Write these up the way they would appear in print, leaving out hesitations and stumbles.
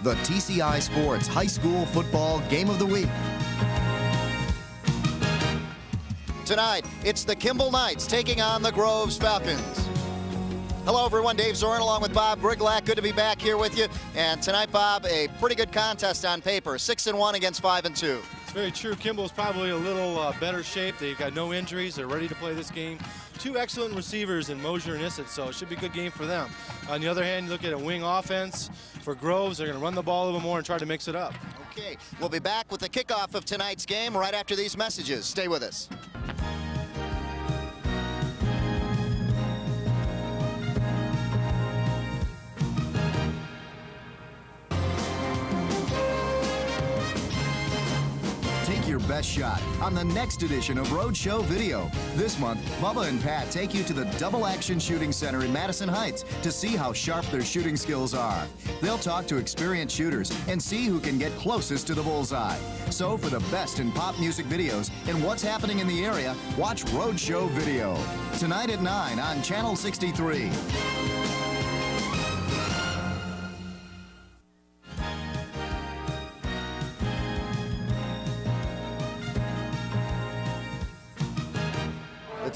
the TCI Sports High School Football Game of the Week. Tonight, it's the Kimball Knights taking on the Groves Falcons. Hello, everyone. Dave Zorin along with Bob Griglack. Good to be back here with you. And tonight, Bob, a pretty good contest on paper. 6-1 against 5-2. It's very true. Kimball's probably a little better shape. They've got no injuries. They're ready to play this game. Two excellent receivers in Mosier and Issett, so it should be a good game for them. On the other hand, you look at a wing offense for Groves. They're going to run the ball a little more and try to mix it up. Okay, we'll be back with the kickoff of tonight's game right after these messages. Stay with us. Your best shot on the next edition of Roadshow Video. This month, Bubba and Pat take you to the Double Action Shooting Center in Madison Heights to see how sharp their shooting skills are. They'll talk to experienced shooters and see who can get closest to the bullseye. So for the best in pop music videos and what's happening in the area, watch Roadshow Video. Tonight at 9 on Channel 63.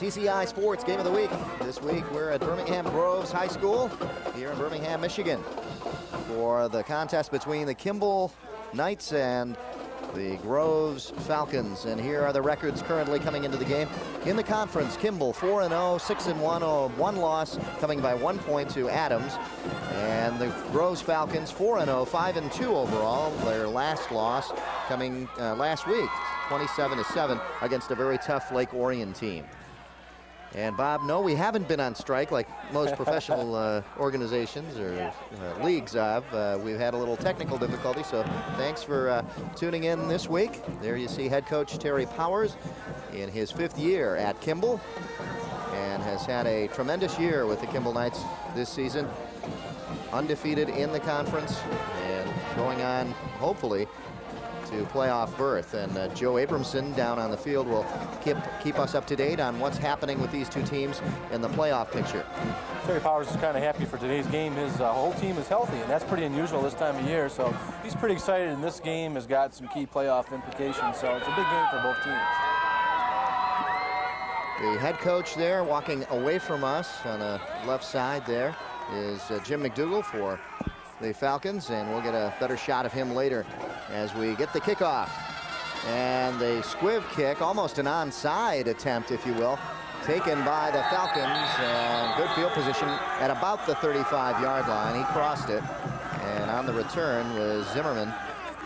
TCI Sports Game of the Week. This week we're at Birmingham Groves High School here in Birmingham, Michigan for the contest between the Kimball Knights and the Groves Falcons. And here are the records currently coming into the game. In the conference, Kimball 4-0, 6-1, one loss, coming by 1 point to Adams. And the Groves Falcons 4-0, 5-2 overall. Their last loss coming last week, 27-7 against a very tough Lake Orion team. And Bob, no, we haven't been on strike like most professional organizations or leagues have. We've had a little technical difficulty, so thanks for tuning in this week. There you see head coach Terry Powers in his 5th year at Kimball and has had a tremendous year with the Kimball Knights this season. Undefeated in the conference and going on, hopefully, to playoff berth. And Joe Abramson down on the field will keep us up to date on what's happening with these two teams in the playoff picture. Terry Powers is kind of happy for today's game. His whole team is healthy, and that's pretty unusual this time of year. So he's pretty excited, and this game has got some key playoff implications. So it's a big game for both teams. The head coach there walking away from us on the left side there is Jim McDougall for the Falcons, and we'll get a better shot of him later as we get the kickoff. And the squiv kick, almost an onside attempt, if you will, taken by the Falcons, and good field position at about the 35-yard line. He crossed it, and on the return was Zimmerman,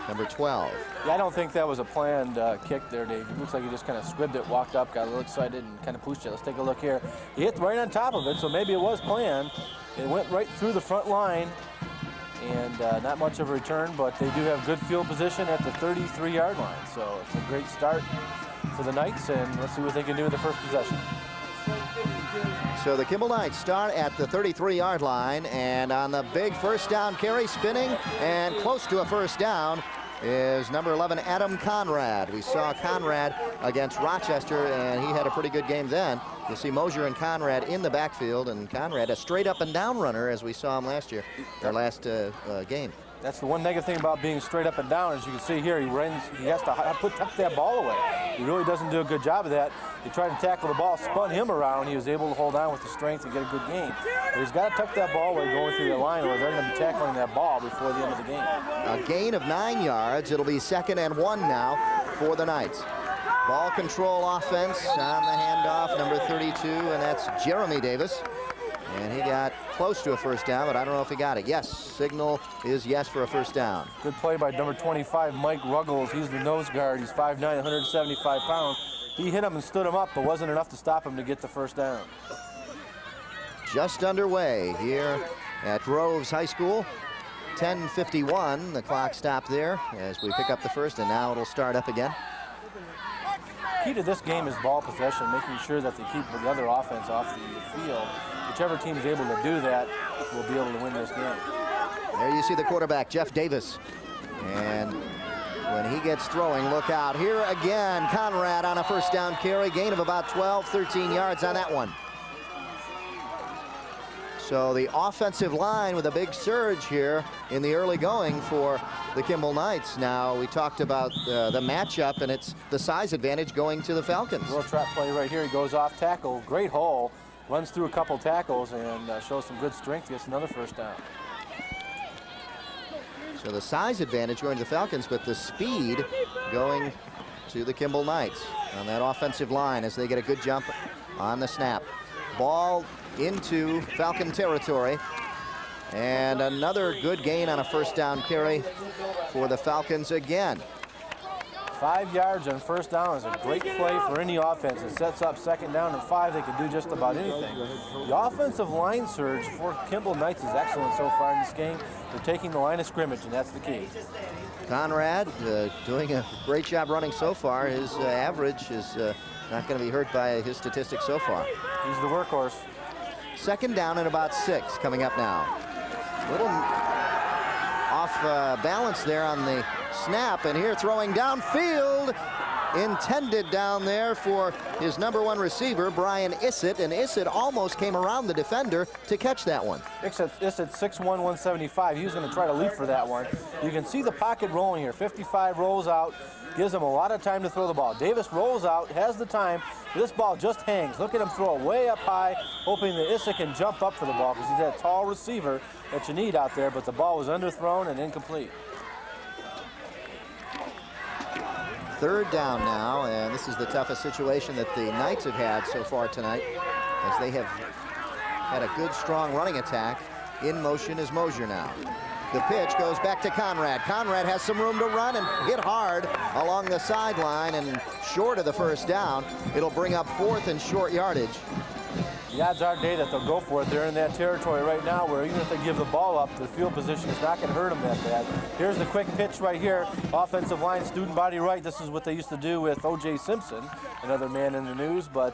number 12. Yeah, I don't think that was a planned kick there, Dave. It looks like he just kind of squibbed it, walked up, got a little excited, and kind of pushed it. Let's take a look here. He hit right on top of it, so maybe it was planned. It went right through the front line, and not much of a return, but they do have good field position at the 33-yard line. So it's a great start for the Knights, and let's see what they can do with the first possession. So the Kimball Knights start at the 33-yard line, and on the big first down carry, spinning and close to a first down is number 11, Adam Conrad. We saw Conrad against Rochester, and he had a pretty good game then. You'll see Mosier and Conrad in the backfield, and Conrad a straight up and down runner as we saw him last year, or last game. That's the one negative thing about being straight up and down. As you can see here, he has to tuck that ball away. He really doesn't do a good job of that. He tried to tackle the ball, spun him around. He was able to hold on with the strength and get a good gain. But he's got to tuck that ball away going through the line, or they're going to be tackling that ball before the end of the game. A gain of 9 yards. It'll be 2nd and 1 now for the Knights. Ball control offense on the handoff, number 32, and that's Jeremy Davis. And he got close to a first down, but I don't know if he got it. Yes, signal is yes for a first down. Good play by number 25, Mike Ruggles. He's the nose guard. He's 5'9", 175 pounds. He hit him and stood him up, but wasn't enough to stop him to get the first down. Just underway here at Groves High School. 10:51, the clock stopped there as we pick up the first, and now it'll start up again. Key to this game is ball possession, making sure that they keep the other offense off the field. Whichever team is able to do that will be able to win this game. There you see the quarterback, Jeff Davis. And when he gets throwing, look out. Here again, Conrad on a first down carry, gain of about 12, 13 yards on that one. So the offensive line with a big surge here in the early going for the Kimball Knights. Now, we talked about the matchup, and it's the size advantage going to the Falcons. Little trap play right here. He goes off tackle. Great hole. Runs through a couple tackles and shows some good strength. Gets another first down. So the size advantage going to the Falcons, but the speed going to the Kimball Knights on that offensive line as they get a good jump on the snap. Ball into Falcon territory. And another good gain on a first down carry for the Falcons again. 5 yards on first down is a great play for any offense. It sets up second down and 5. They can do just about anything. The offensive line surge for Kimball Knights is excellent so far in this game. They're taking the line of scrimmage, and that's the key. Conrad doing a great job running so far. His average is not going to be hurt by his statistics so far. He's the workhorse. Second down and about 6 coming up now. Little off balance there on the snap, and here throwing downfield, intended down there for his #1 receiver, Brian Issett, and Issett almost came around the defender to catch that one. Issett 6'1", 175. He was going to try to leap for that one. You can see the pocket rolling here. 55 rolls out, gives him a lot of time to throw the ball. Davis rolls out, has the time. This ball just hangs. Look at him throw it way up high, hoping that Issett can jump up for the ball because he's that tall receiver that you need out there, but the ball was underthrown and incomplete. Third down now, and this is the toughest situation that the Knights have had so far tonight, as they have had a good, strong running attack. In motion is Mosier now. The pitch goes back to Conrad. Conrad has some room to run and hit hard along the sideline and short of the first down. It'll bring up 4th and short yardage. The odds are, Dave, that they'll go for it. They're in that territory right now where even if they give the ball up, the field position is not going to hurt them that bad. Here's the quick pitch right here. Offensive line, student body right. This is what they used to do with O.J. Simpson, another man in the news, but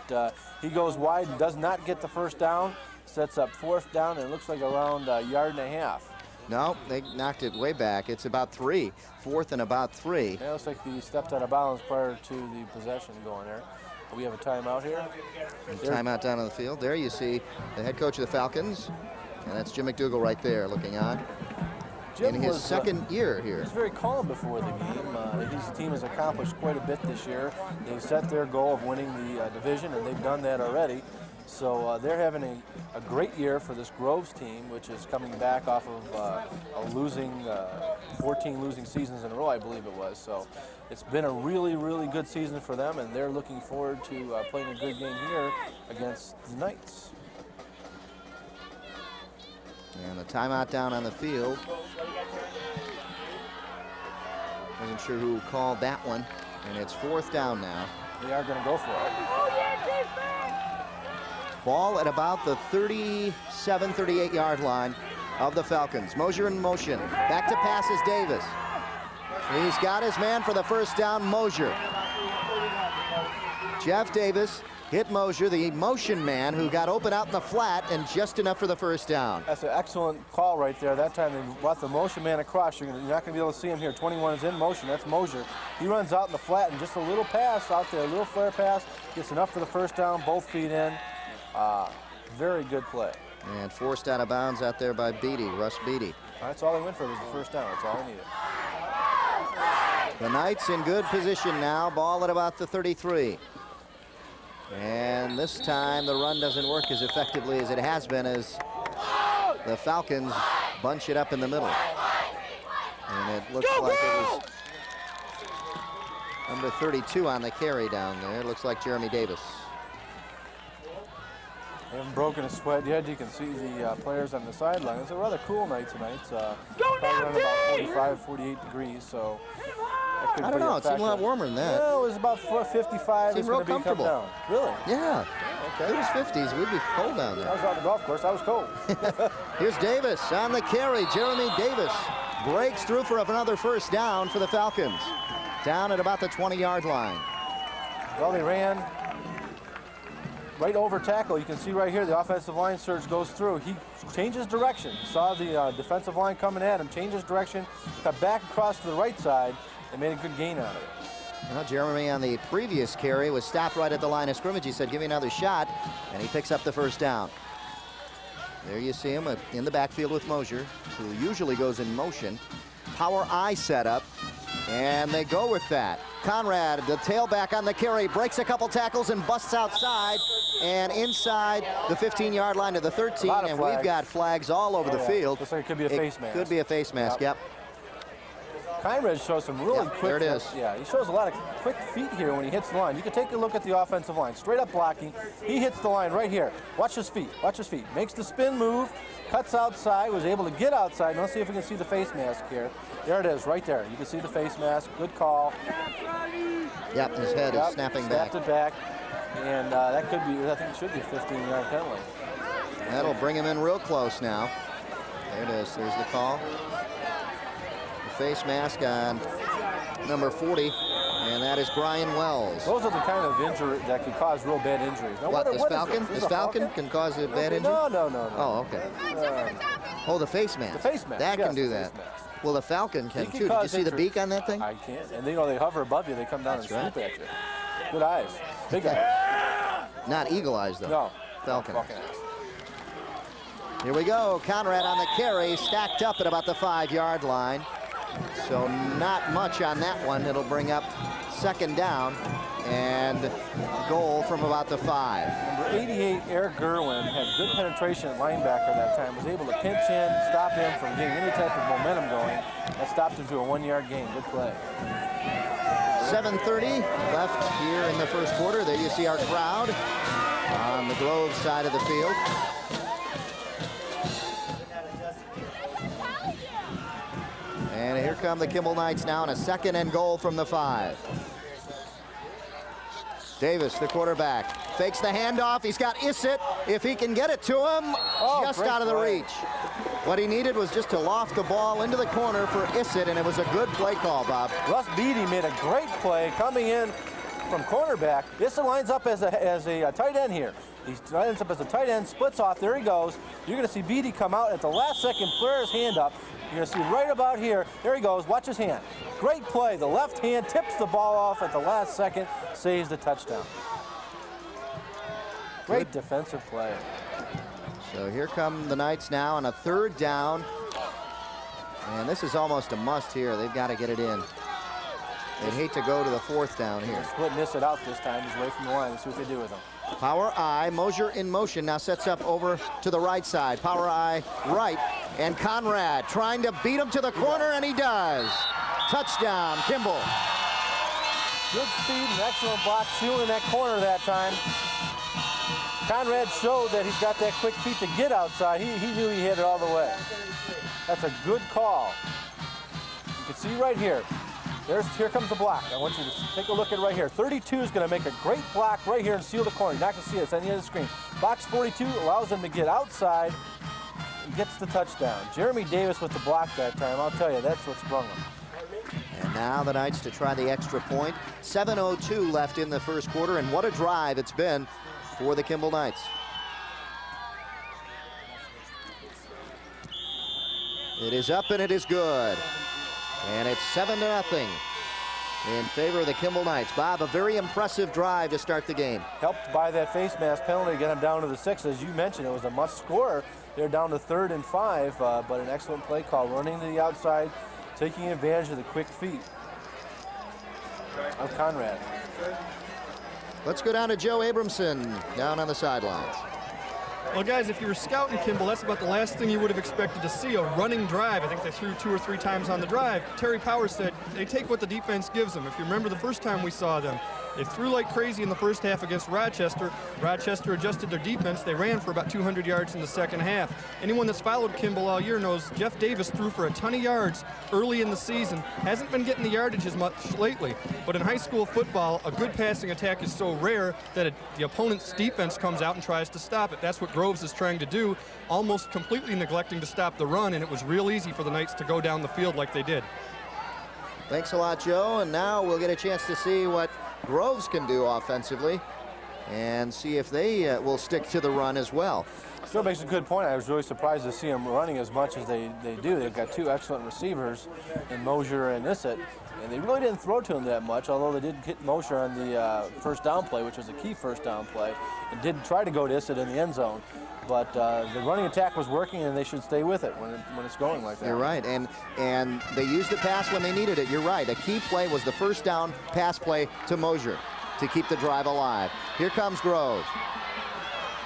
he goes wide and does not get the first down. Sets up 4th down, and it looks like around a yard and a half. No, they knocked it way back. It's about 3. 4th and about 3. Yeah, it looks like he stepped out of bounds prior to the possession going there. We have a timeout here. Timeout down on the field. There you see the head coach of the Falcons, and that's Jim McDougall right there looking on. Jim in his second year here. He was very calm before the game. His team has accomplished quite a bit this year. They've set their goal of winning the division, and they've done that already. So they're having a great year for this Groves team, which is coming back off of a losing 14 losing seasons in a row, I believe it was. So it's been a really, really good season for them, and they're looking forward to playing a good game here against the Knights. And the timeout down on the field. Wasn't sure who called that one, and it's 4th down now. They are going to go for it. Ball at about the 37, 38-yard line of the Falcons. Mosier in motion. Back to pass is Davis. He's got his man for the first down, Mosier. Jeff Davis hit Mosier, the motion man, who got open out in the flat and just enough for the first down. That's an excellent call right there. That time they brought the motion man across. You're not going to be able to see him here. 21 is in motion. That's Mosier. He runs out in the flat and just a little pass out there, a little flare pass. Gets enough for the first down, both feet in. Very good play. And forced out of bounds out there by Beatty, Russ Beatty. That's all they went for was the first down. That's all they needed. The Knights in good position now. Ball at about the 33. And this time the run doesn't work as effectively as it has been as the Falcons bunch it up in the middle. And it looks like it was number 32 on the carry down there. It looks like Jeremy Davis. They haven't broken a sweat yet. You can see the players on the sideline. It's a rather cool night tonight. Probably around about 45, 48 degrees. So that could I don't be know. It seemed a lot warmer than that. No, it was about 55. Seemed real comfortable. Down. Really? Yeah. Okay. If it was 50s, we'd be cold down there. I was on the golf course. I was cold. Here's Davis on the carry. Jeremy Davis breaks through for another first down for the Falcons. Down at about the 20-yard line. Well, they ran right over tackle. You can see right here the offensive line surge goes through. He changes direction. Saw the defensive line coming at him, changes direction, cut back across to the right side, and made a good gain out of it. Well, Jeremy on the previous carry was stopped right at the line of scrimmage. He said, give me another shot, and he picks up the first down. There you see him in the backfield with Mosier, who usually goes in motion. Power I setup, and they go with that. Conrad, the tailback on the carry, breaks a couple tackles and busts outside and inside the 15-yard line to the 13, and flags. we've got flags all over the field. Looks like it could be a face mask. Could be a face mask, yep. Conrad shows some really quick. There it is. Yeah, he shows a lot of quick feet here when he hits the line. You can take a look at the offensive line. Straight up blocking. He hits the line right here. Watch his feet. Watch his feet. Makes the spin move. Cuts outside. Was able to get outside. Now let's see if we can see the face mask here. There it is, right there. You can see the face mask. Good call. Yep, his head is snapping back. Snapped it back. And that could be, I think it should be a 15-yard penalty. That'll bring him in real close now. There it is. There's the call. Face mask on number 40, and that is Brian Wells. Those are the kind of injury that can cause real bad injuries. Now, what Falcon? This Falcon can cause a bad injury? No. Oh, okay. Oh, the face mask. The face mask. That yes, can do that. Well, the Falcon can too. Did you see the beak on that thing? I can't. And they hover above you. They come down and swoop at you. Good eyes. Big eyes. Not eagle eyes, though. No. Falcon. Falcon eyes. Here we go. Conrad on the carry, stacked up at about the 5-yard line. So not much on that one. It'll bring up second down and goal from about the 5. Number 88, Eric Gerwin, had good penetration at linebacker that time. Was able to pinch in, stop him from getting any type of momentum going. That stopped him to a 1-yard gain. Good play. 7:30 left here in the first quarter. There you see our crowd on the Grove side of the field. And here come the Kimball Knights now, and a 2nd and goal from the 5. Davis, the quarterback, fakes the handoff. He's got Issett. If he can get it to him, just out of the reach. What he needed was just to loft the ball into the corner for Issett, and it was a good play call, Bob. Russ Beatty made a great play coming in from cornerback. Issett lines up as a tight end here. He lines up as a tight end, splits off. There he goes. You're going to see Beatty come out at the last second, flare his hand up. You're going to see right about here. There he goes. Watch his hand. Great play. The left hand tips the ball off at the last second, saves the touchdown. Great defensive play. So here come the Knights now on a 3rd down. And this is almost a must here. They've got to get it in. They'd hate to go to the 4th down here. Splitting this out this time. He's away from the line. Let's see what they do with him. Power I, Mosier in motion, now sets up over to the right side. Power I right, and Conrad trying to beat him to the corner, and he does. Touchdown, Kimball. Good speed and excellent block, sealing that corner that time. Conrad showed that he's got that quick feet to get outside. He knew he hit it all the way. That's a good call. You can see right here. Here comes the block. I want you to take a look at it right here. 32 is going to make a great block right here and seal the corner. You're not going to see it. It's on the end of the screen. Box 42 allows him to get outside and gets the touchdown. Jeremy Davis with the block that time. I'll tell you, that's what sprung him. And now the Knights to try the extra point. 7:02 left in the first quarter, and what a drive it's been for the Kimball Knights. It is up and it is good. And it's 7-0 in favor of the Kimball Knights. Bob, a very impressive drive to start the game. Helped by that face mask penalty to get them down to the 6. As you mentioned, it was a must score. They're down to 3rd and 5, but an excellent play call. Running to the outside, taking advantage of the quick feet of Conrad. Let's go down to Joe Abramson down on the sidelines. Well, guys, if you were scouting Kimball, that's about the last thing you would have expected to see, a running drive. I think they threw 2 or 3 times on the drive. Terry Powers said they take what the defense gives them. If you remember the first time we saw them, they threw like crazy in the first half against Rochester. Rochester adjusted their defense. They ran for about 200 yards in the second half. Anyone that's followed Kimball all year knows Jeff Davis threw for a ton of yards early in the season. Hasn't been getting the yardage as much lately. But in high school football, a good passing attack is so rare that the opponent's defense comes out and tries to stop it. That's what Groves is trying to do, almost completely neglecting to stop the run, and it was real easy for the Knights to go down the field like they did. Thanks a lot, Joe. And now we'll get a chance to see what Groves can do offensively. and see if they will stick to the run as well. Still makes a good point. I was really surprised to see them running as much as they do. They've got two excellent receivers in Mosier and Issett, and they really didn't throw to him that much, although they did hit Mosier on the first down play, which was a key first down play, and did try to go to Issett in the end zone. But the running attack was working, and they should stay with it when it's going like that. You're right, and they used the pass when they needed it. You're right. A key play was the first down pass play to Mosier to keep the drive alive. Here comes Groves.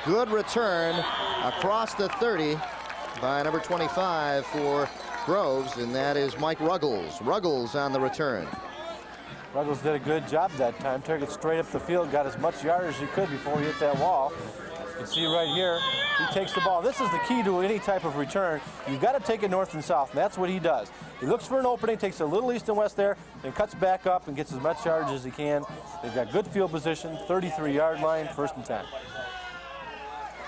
Good return across the 30 by number 25 for Groves, and that is Mike Ruggles. Ruggles on the return. Ruggles did a good job that time. Took it straight up the field, got as much yardage as he could before he hit that wall. You can see right here, he takes the ball. This is the key to any type of return. You've got to take it north and south, and that's what he does. He looks for an opening, takes a little east and west there, and cuts back up and gets as much yardage as he can. They've got good field position, 33-yard line, 1st and 10.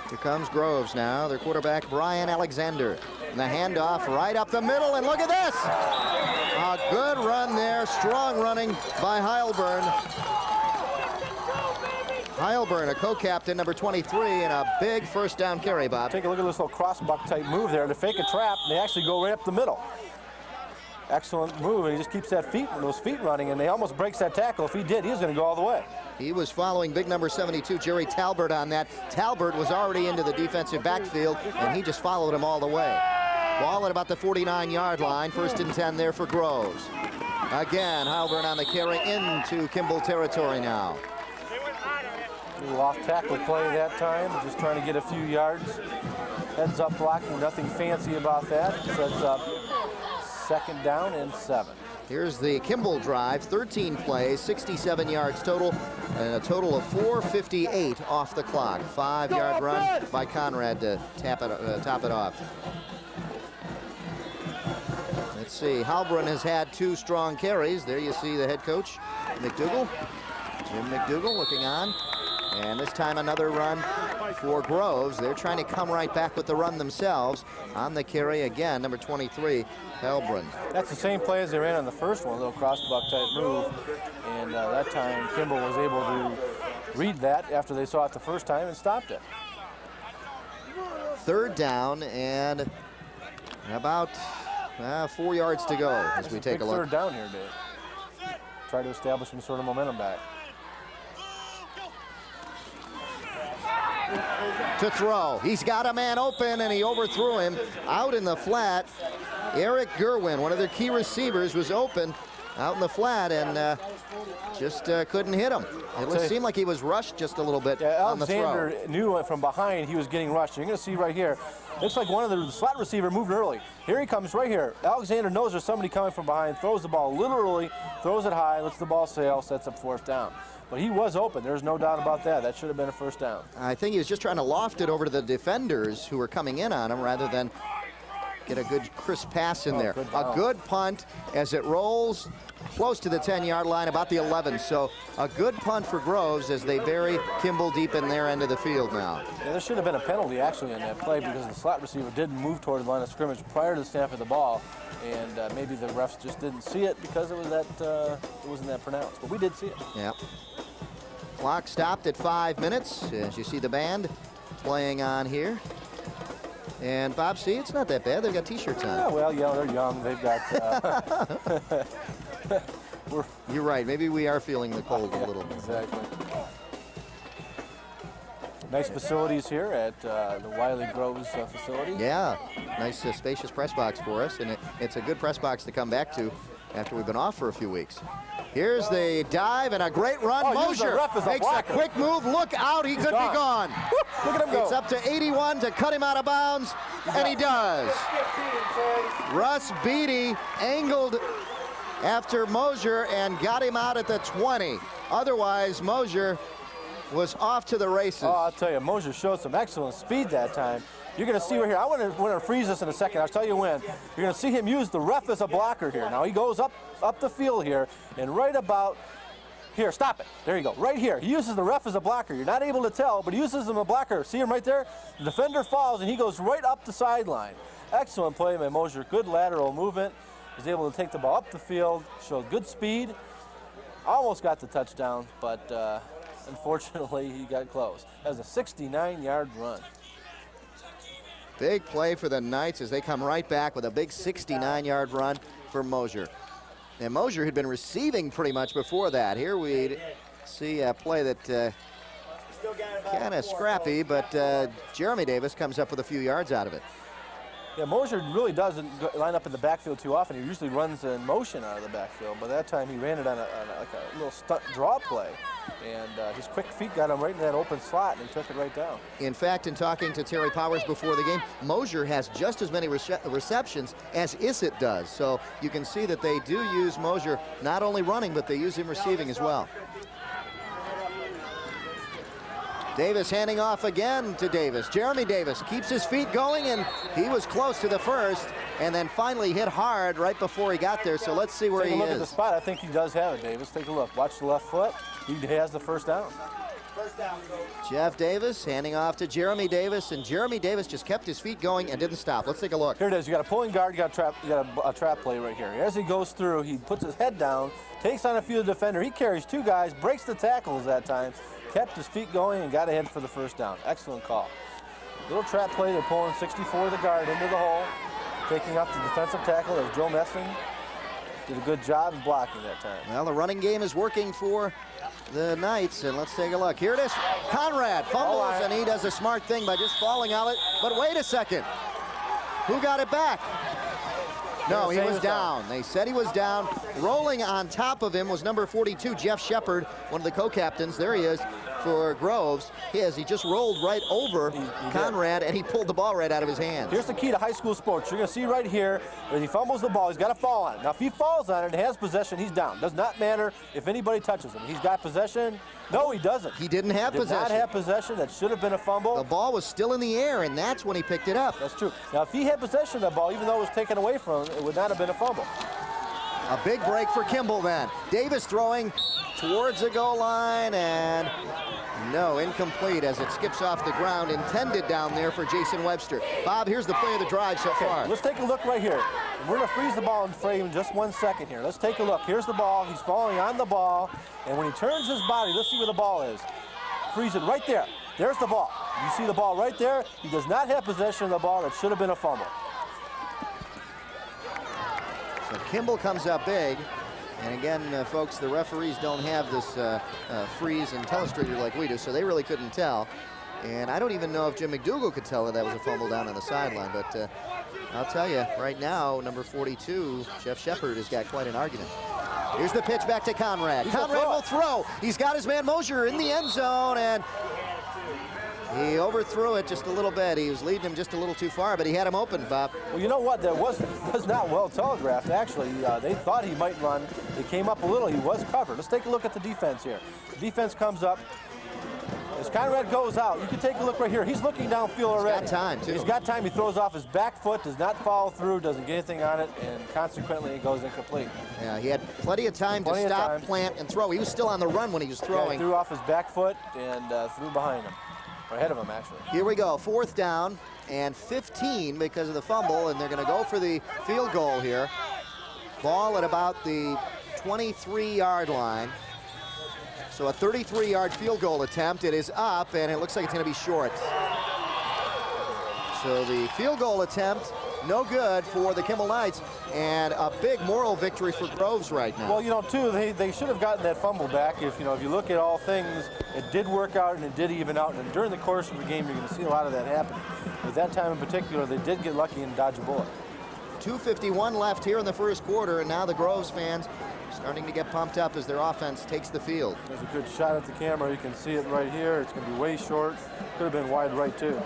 Here comes Groves now, their quarterback, Brian Alexander. And the handoff right up the middle, and look at this! A good run there, strong running by Heilburn. Heilburn, a co-captain, number 23, and a big first down carry, Bob. Take a look at this little crossbuck type move there to fake a trap, and they actually go right up the middle. Excellent move, and he just keeps those feet running, and they almost breaks that tackle. If he did, he was going to go all the way. He was following big number 72, Jerry Talbert, on that. Talbert was already into the defensive backfield, and he just followed him all the way. Ball at about the 49-yard line, 1st and 10 there for Groves. Again, Heilburn on the carry into Kimball territory now. Little off tackle play that time, just trying to get a few yards. Heads up blocking, nothing fancy about that. Sets up 2nd down and 7. Here's the Kimball drive, 13 plays, 67 yards total, and a total of 4:58 off the clock. 5-yard run by Conrad to top it off. Let's see, Heilbrunn has had 2 strong carries. There you see the head coach, McDougal. Jim McDougal looking on. And this time another run for Groves. They're trying to come right back with the run themselves. On the carry again, number 23, Heilbrunn. That's the same play as they ran on the first one, a little crossbuck type move. And that time Kimball was able to read that after they saw it the first time and stopped it. 3rd down and about 4 yards to go as we take a look. 3rd down here, Dave. Try to establish some sort of momentum back. To throw. He's got a man open, and he overthrew him out in the flat. Eric Gerwin, one of their key receivers, was open out in the flat and just couldn't hit him. It seemed like he was rushed just a little bit on the throw. Alexander knew from behind he was getting rushed. You're going to see right here, looks like one of the slot receiver moved early. Here he comes right here. Alexander knows there's somebody coming from behind, throws the ball literally, throws it high, lets the ball sail, sets up 4th down. But he was open. There's no doubt about that. That should have been a 1st down. I think he was just trying to loft it over to the defenders who were coming in on him rather than get a good crisp pass in there. A good punt as it rolls close to the 10-yard line, about the 11. So a good punt for Groves as they bury Kimball deep in their end of the field now. Yeah, there should have been a penalty actually on that play because the slot receiver didn't move toward the line of scrimmage prior to the snap of the ball. And maybe the refs just didn't see it because it wasn't that pronounced. But we did see it. Yep. Clock stopped at 5 minutes. As you see the band playing on here. And Bob, see, it's not that bad. They've got T-shirts on. Yeah, well, yeah, they're young. They've got... You're right. Maybe we are feeling the cold a little. Exactly. Nice facilities here at the Wiley Groves facility. Yeah, nice spacious press box for us, and it's a good press box to come back to after we've been off for a few weeks. Here's the dive and a great run. Mosier makes a quick move. Look out, he could be gone. Look at him go. It's up to 81 to cut him out of bounds, and he does. Russ Beatty angled after Mosier and got him out at the 20. Otherwise, Mosier was off to the races. Oh, I'll tell you, Mosier showed some excellent speed that time. You're going to see right here. I want to freeze this in a second. I'll tell you when. You're going to see him use the ref as a blocker here. Now he goes up the field here, and right about here, stop it. There you go. Right here. He uses the ref as a blocker. You're not able to tell, but he uses him as a blocker. See him right there? The defender falls, and he goes right up the sideline. Excellent play by Mosier. Good lateral movement. Was able to take the ball up the field, showed good speed. Almost got the touchdown, but unfortunately, he got close. That was a 69-yard run. Big play for the Knights as they come right back with a big 69-yard run for Mosier. And Mosier had been receiving pretty much before that. Here we see a play that kind of scrappy, but Jeremy Davis comes up with a few yards out of it. Yeah, Mosier really doesn't line up in the backfield too often. He usually runs in motion out of the backfield, but that time he ran it on like a little stunt draw play. And his quick feet got him right in that open slot, and he took it right down. In fact, in talking to Terry Powers before the game, Mosier has just as many receptions as Issett does. So you can see that they do use Mosier not only running, but they use him receiving as well. Davis handing off again to Davis. Jeremy Davis keeps his feet going, and he was close to the first, and then finally hit hard right before he got there. So let's see where he is. Take a look at the spot. I think he does have it, Davis. Take a look. Watch the left foot. He has the first down. Jeff Davis handing off to Jeremy Davis, and Jeremy Davis just kept his feet going and didn't stop. Let's take a look. Here it is. You got a pulling guard. You got a trap play right here. As he goes through, he puts his head down, takes on a field defender. He carries two guys, breaks the tackles that time, kept his feet going, and got ahead for the first down. Excellent call. Little trap play. They're pulling 64 the guard into the hole, taking up the defensive tackle as Joe Messing did a good job in blocking that time. Well, the running game is working for the Knights, and let's take a look. Here it is. Conrad fumbles, and he does a smart thing by just falling on it. But wait a second. Who got it back? No, he was down. They said he was down. Rolling on top of him was number 42, Jeff Shepard, one of the co-captains. There he is for Groves. He just rolled right over Conrad, and he pulled the ball right out of his hands. Here's the key to high school sports. You're going to see right here that he fumbles the ball. He's got to fall on it. Now, if he falls on it and has possession, he's down. Does not matter if anybody touches him. He's got possession. No, he doesn't. He didn't have possession. Did not have possession. That should have been a fumble. The ball was still in the air, and that's when he picked it up. That's true. Now, if he had possession of the ball, even though it was taken away from him, it would not have been a fumble. A big break for Kimball then. Davis throwing towards the goal line, and no, incomplete as it skips off the ground, intended down there for Jason Webster. Bob, here's the play of the drive so far. Let's take a look right here. We're going to freeze the ball and frame in just 1 second here. Let's take a look. Here's the ball. He's falling on the ball, and when he turns his body, let's see where the ball is. Freeze it right there. There's the ball. You see the ball right there? He does not have possession of the ball. It should have been a fumble. So Kimball comes up big. And again, folks, the referees don't have this freeze and telestrator like we do, so they really couldn't tell. And I don't even know if Jim McDougal could tell that was a fumble down on the sideline. But I'll tell you, right now, number 42, Jeff Shepard, has got quite an argument. Here's the pitch back to Conrad. Conrad will throw. He's got his man Mosier in the end zone, and he overthrew it just a little bit. He was leading him just a little too far, but he had him open, Bob. Well, you know what? That was not well telegraphed, actually. They thought he might run. He came up a little. He was covered. Let's take a look at the defense here. The defense comes up. As Conrad goes out, you can take a look right here. He's looking downfield already. He's got time, too. He's got time. He throws off his back foot, does not follow through, doesn't get anything on it, and consequently it goes incomplete. Yeah, he had plenty of time to stop, plant, and throw. He was still on the run when he was throwing. Yeah, he threw off his back foot and threw behind him. Or ahead of him, actually. Here we go, 4th down and 15 because of the fumble, and they're going to go for the field goal here. Ball at about the 23-yard line. So a 33-yard field goal attempt. It is up, and it looks like it's going to be short. So the field goal attempt, no good for the Kimball Knights, and a big moral victory for Groves right now. Well, you know, too, they should have gotten that fumble back. If you look at all things, it did work out and it did even out. And during the course of the game, you're going to see a lot of that happening. But that time in particular, they did get lucky and dodge a bullet. 2:51 left here in the first quarter, and now the Groves fans starting to get pumped up as their offense takes the field. There's a good shot at the camera. You can see it right here. It's going to be way short. Could have been wide right, too.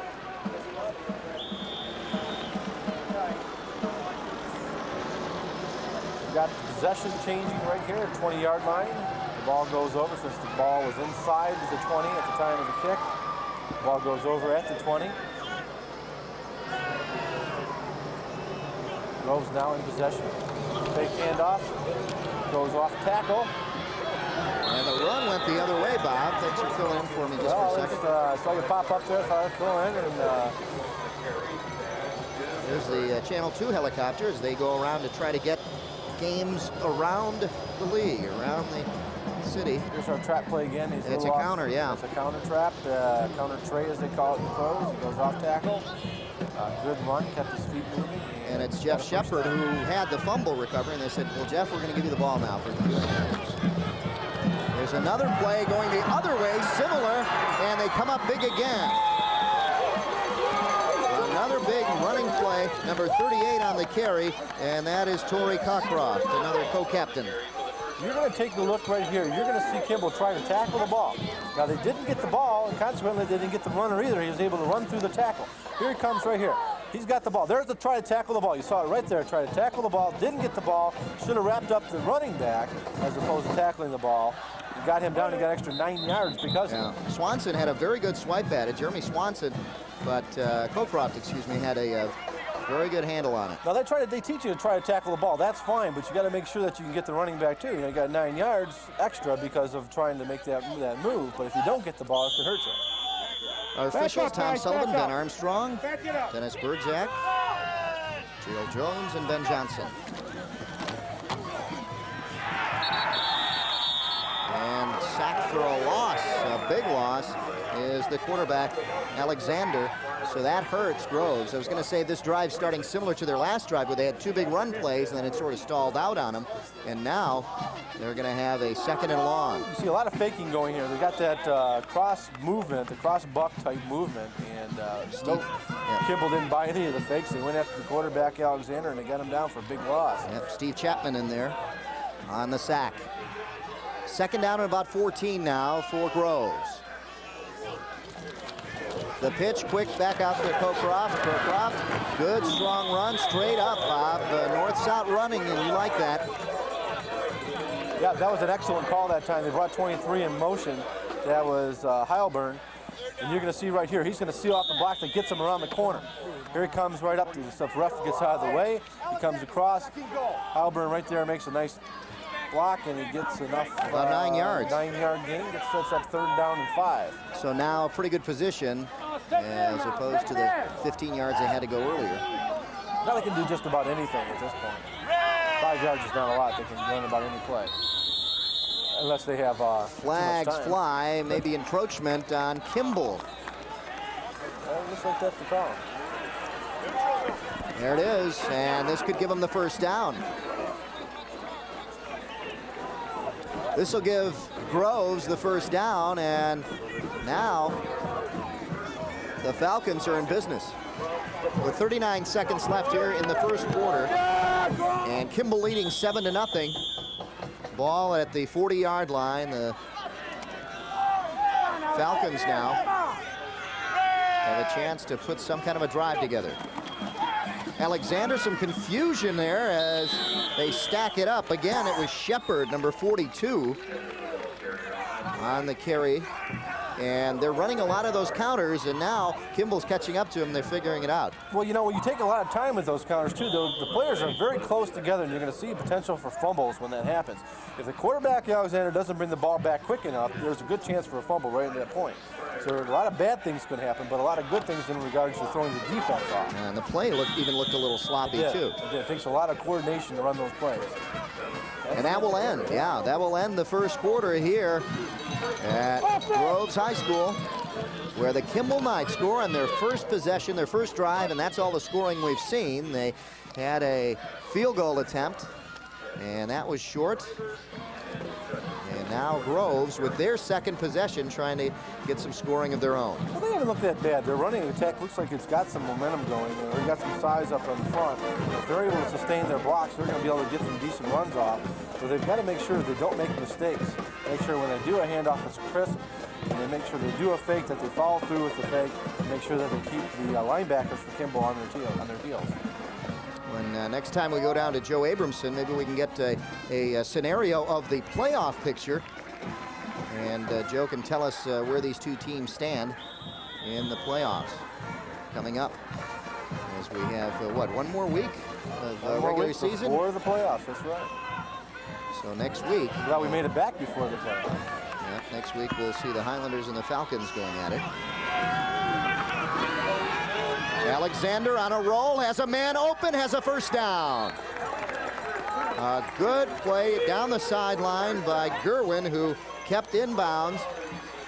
Got the possession changing right here at 20-yard line. The ball goes over since the ball was inside the 20 at the time of the kick. The ball goes over at the 20. Groves now in possession. Fake handoff. Goes off tackle. And the run went the other way, Bob. Thanks for filling in for me just for a second. I saw you pop up there, so I fill in. And there's the Channel 2 helicopter as they go around to try to get games around the league, around the City. Here's our trap play again. It's a counter, yeah. It's a counter trap, counter tray as they call it in the pros. He goes off tackle. Good run, kept his feet moving. And it's Jeff Shepard who had the fumble recovery, and they said, well, Jeff, we're going to give you the ball now for doing that. There's another play going the other way, similar, and they come up big again. Another big running play, number 38 on the carry, and that is Torrey Cockcroft, another co-captain. You're going to take a look right here. You're going to see Kimball trying to tackle the ball. Now, they didn't get the ball, and consequently, they didn't get the runner either. He was able to run through the tackle. Here he comes right here. He's got the ball. There's the try to tackle the ball. You saw it right there. Try to tackle the ball. Didn't get the ball. Should have wrapped up the running back as opposed to tackling the ball. He got him down. He got an extra 9 yards because of it. Swanson had a very good swipe at it. Jeremy Swanson, but Cockcroft, had a very good handle on it. Now they teach you to try to tackle the ball. That's fine, but you got to make sure that you can get the running back too. You know, you got 9 yards extra because of trying to make that move. But if you don't get the ball, it could hurt you. Our officials, Tom Sullivan, Ben Armstrong, Dennis Birdzak, Gerald Jones, and Ben Johnson. And sacked for a loss, a big loss, is the quarterback, Alexander. So that hurts Groves. I was going to say this drive starting similar to their last drive where they had 2 big run plays and then it sort of stalled out on them. And now they're going to have a 2nd and long. You see a lot of faking going here. They got that cross movement, the cross buck type movement, and Kimball didn't buy any of the fakes. They went after the quarterback, Alexander, and they got him down for a big loss. Yep, Steve Chapman in there on the sack. 2nd down and about 14 now for Groves. The pitch, quick back out to Cockcroft. Cockcroft, good strong run, straight up, Bob. North-south running, and you like that. Yeah, that was an excellent call that time. They brought 23 in motion. That was Heilburn. And you're going to see right here, he's going to seal off the block that gets him around the corner. Here he comes right up to the stuff. Ref gets out of the way. He comes across. Heilburn right there makes a nice block, and he gets enough. About 9 yards. 9-yard gain. Gets sets up 3rd down and 5. So now a pretty good position as opposed to the 15 yards they had to go earlier. Now they can do just about anything at this point. 5 yards is not a lot. They can run about any play. Unless they have flags fly, maybe encroachment on Kimball. It looks like that's the call. There it is, and this could give them the 1st down. This will give Groves the 1st down, and now the Falcons are in business. With 39 seconds left here in the 1st quarter, and Kimball leading 7-0. Ball at the 40-yard line. The Falcons now have a chance to put some kind of a drive together. Alexander, some confusion there as they stack it up. Again, it was Shepard, number 42, on the carry. And they're running a lot of those counters, and now Kimball's catching up to them. They're figuring it out. Well, you know, you take a lot of time with those counters, too. The players are very close together, and you're going to see potential for fumbles when that happens. If the quarterback, Alexander, doesn't bring the ball back quick enough, there's a good chance for a fumble right at that point. So a lot of bad things could happen, but a lot of good things in regards to throwing the defense off. And the play even looked a little sloppy, too. It takes a lot of coordination to run those plays. And that will end, that will end the 1st quarter here at Groves High School, where the Kimball Knights score on their 1st possession, their 1st drive, and that's all the scoring we've seen. They had a field goal attempt, and that was short. And now Groves, with their 2nd possession, trying to get some scoring of their own. Well, they haven't looked that bad. Their running attack looks like it's got some momentum going. They've got some size up in the front. If they're able to sustain their blocks, they're going to be able to get some decent runs off. So they've got to make sure they don't make mistakes. Make sure when they do a handoff, it's crisp. And they make sure they do a fake, that they follow through with the fake. And make sure that they keep the linebackers for Kimball on their heels. When next time we go down to Joe Abramson, maybe we can get a scenario of the playoff picture. And Joe can tell us where these 2 teams stand in the playoffs coming up. As we have, one more week of regular season? Before the playoffs, that's right. So next week. Well, we made it back before the playoffs. Yeah, next week we'll see the Highlanders and the Falcons going at it. Alexander on a roll, has a man open, has a 1st down. A good play down the sideline by Gerwin, who kept inbounds.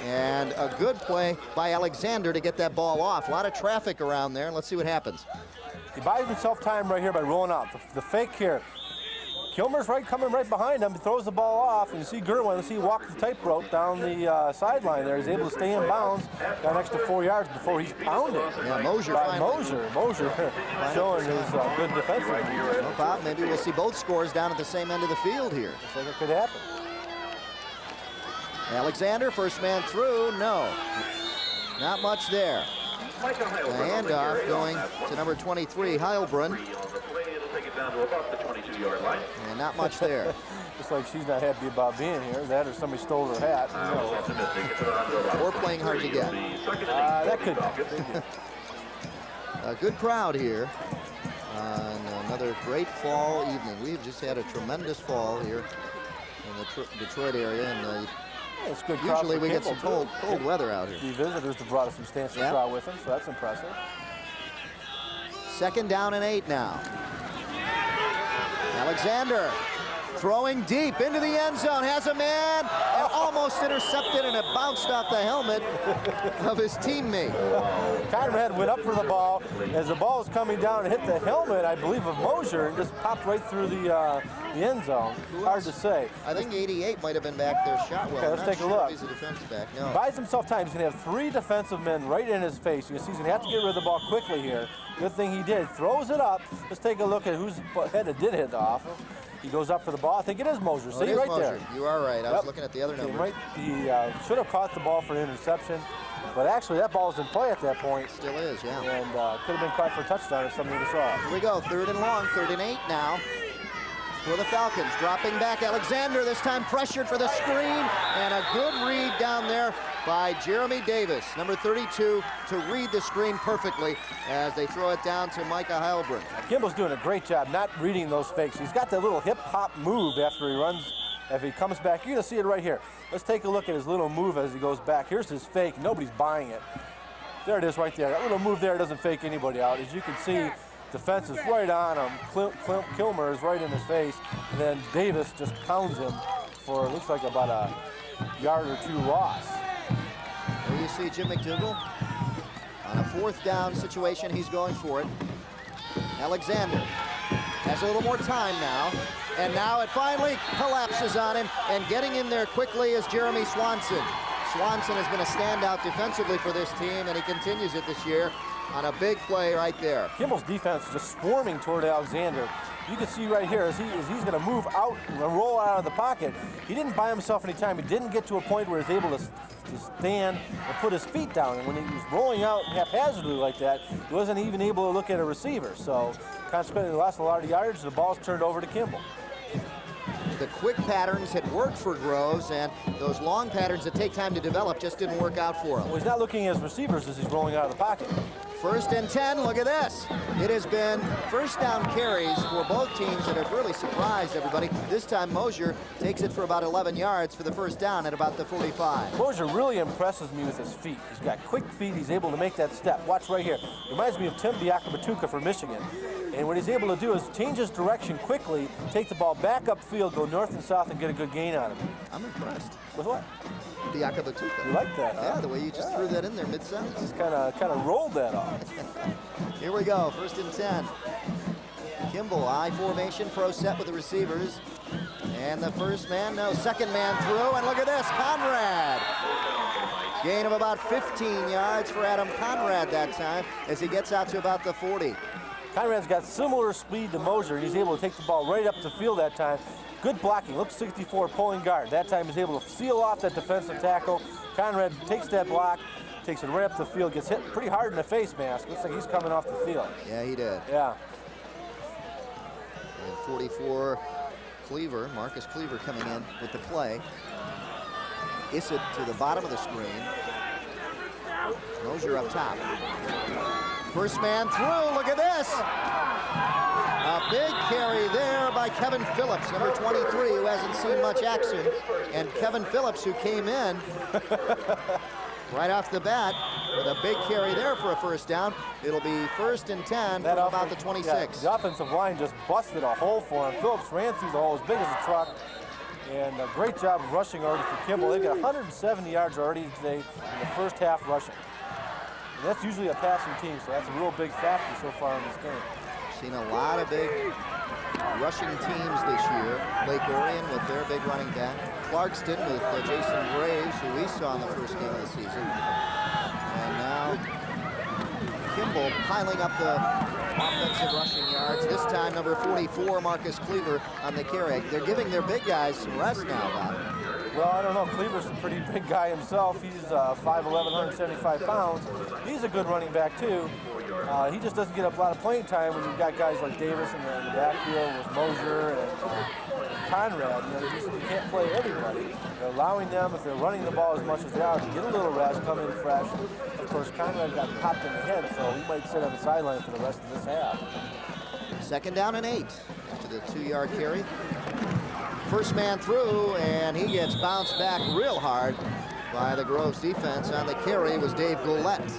And a good play by Alexander to get that ball off. A lot of traffic around there. Let's see what happens. He buys himself time right here by rolling out. The fake here. Kilmer's coming right behind him. He throws the ball off, and you see Gerwin. He walks the tightrope down the sideline there. He's able to stay in bounds. Got an extra 4 yards before he's pounded. Yeah, Mosier. Mosier showing his good defensive. Well, Bob, maybe we'll see both scores down at the same end of the field here. Looks like it could happen. Alexander, first man through, no. Not much there. The handoff going to number 23, Heilbrunn. And not much there. Looks like she's not happy about being here. That or somebody stole her hat. Or playing hard to get. That could be. A good crowd here on another great fall evening. We've just had a tremendous fall here in the Detroit area. And it's good. Usually we get some cold weather out here. The visitors have brought a substantial crowd with them, so that's impressive. Second down and 8 now. Alexander throwing deep into the end zone, has a man, and almost intercepted, and it bounced off the helmet of his teammate. Conrad went up for the ball. As the ball was coming down, it hit the helmet, I believe, of Mosier, and just popped right through the end zone. Hard to say. I think 88 might have been back there shot well. Okay, let's take a look. He's a defensive back. No. He buys himself time. He's going to have 3 defensive men right in his face. You can see he's going to have to get rid of the ball quickly here. Good thing he did. Throws it up. Let's take a look at whose head it did hit off of. He goes up for the ball. I think it is Mosier. See right Mosier. there. You are right. I was looking at the other number. He should have caught the ball for an interception, but actually that ball was in play at that point. Still is, yeah. And could have been caught for a touchdown if somebody would have saw it. Here we go. 3rd and long. 3rd and 8 now. For the Falcons, dropping back. Alexander this time pressured for the screen, and a good read down there by Jeremy Davis, number 32, to read the screen perfectly as they throw it down to Micah Heilbrunn. Kimball's doing a great job not reading those fakes. He's got that little hip-hop move after he runs, if he comes back. You're going to see it right here. Let's take a look at his little move as he goes back. Here's his fake. Nobody's buying it. There it is right there. That little move there doesn't fake anybody out. As you can see, defense is right on him. Kilmer is right in his face, and then Davis just pounds him for, it looks like about a yard or 2 loss. There you see Jim McDougall. On a 4th down situation, he's going for it. Alexander has a little more time now, and now it finally collapses on him, and getting in there quickly is Jeremy Swanson. Swanson has been a standout defensively for this team, and he continues it this year on a big play right there. Kimball's defense is just swarming toward Alexander. You can see right here as he's going to move out and roll out of the pocket. He didn't buy himself any time. He didn't get to a point where he was able to stand and put his feet down. And when he was rolling out haphazardly like that, he wasn't even able to look at a receiver. So consequently, he lost a lot of yards. The ball's turned over to Kimball. The quick patterns had worked for Groves, and those long patterns that take time to develop just didn't work out for him. Well, he's not looking at his receivers as he's rolling out of the pocket. 1st and 10, look at this. It has been 1st down carries for both teams that have really surprised everybody. This time Mosier takes it for about 11 yards for the 1st down at about the 45. Mosier really impresses me with his feet. He's got quick feet. He's able to make that step. Watch right here. Reminds me of Tim Biakabatuka for Michigan. And what he's able to do is change his direction quickly, take the ball back upfield, go north and south, and get a good gain on him. I'm impressed. With what? Biakabatuka. You like that, huh? Yeah, the way you just threw that in there mid-sentence. Just kind of rolled that off. Here we go, 1st and 10. Kimball, I formation, pro set with the receivers. And the 2nd man through, and look at this, Conrad. Gain of about 15 yards for Adam Conrad that time as he gets out to about the 40. Conrad's got similar speed to Mosier, and he's able to take the ball right up the field that time. Good blocking. Looks 64 pulling guard. That time he's able to seal off that defensive tackle. Conrad takes that block, takes it right up the field, gets hit pretty hard in the face mask. Looks like he's coming off the field. Yeah, he did. Yeah. And 44, Cleaver, Marcus Cleaver coming in with the play. Issett to the bottom of the screen. Mosier up top. 1st man through, look at this. A big carry there by Kevin Phillips, number 23, who hasn't seen much action. And Kevin Phillips, who came in right off the bat with a big carry there for a first down. It'll be 1st and 10 from about the 26. Yeah, the offensive line just busted a hole for him. Phillips ran through the hole as big as a truck. And a great job of rushing already for Kimball. They got 170 yards already today in the first half rushing. And that's usually a passing team, so that's a real big factor so far in this game. Seen a lot of big rushing teams this year. Lake Orion with their big running back. Clarkston with Jason Graves, who we saw in the first game of the season. And now Kimball piling up the offensive rushing yards. This time, number 44, Marcus Cleaver on the carry. They're giving their big guys some rest now, Bob. Well, I don't know. Cleaver's a pretty big guy himself. He's 5'11", 175 pounds. He's a good running back, too. He just doesn't get a lot of playing time when you've got guys like Davis in the backfield with Mosier and Conrad. You can't play everybody. They're allowing them, if they're running the ball as much as they are, to get a little rest, come in fresh. Of course, Conrad got popped in the head, so he might sit on the sideline for the rest of this half. 2nd down and 8 after the 2-yard carry. First man through, and he gets bounced back real hard by the Groves defense. On the carry was Dave Goulette.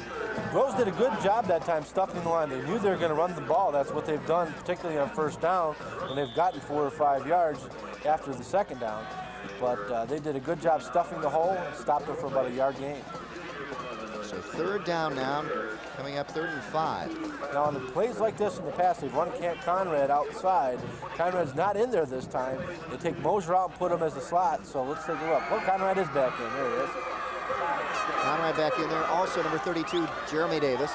Groves did a good job that time stuffing the line. They knew they were going to run the ball. That's what they've done, particularly on first down, when they've gotten 4 or 5 yards after the 2nd down. But they did a good job stuffing the hole and stopped it for about a yard gain. So 3rd down now, coming up 3rd and 5. Now on the plays like this in the past, they've run Conrad outside. Conrad's not in there this time. They take Mosier out and put him as a slot. So let's take a look. Well, Conrad is back in. There he is. Conrad back in there. Also number 32, Jeremy Davis.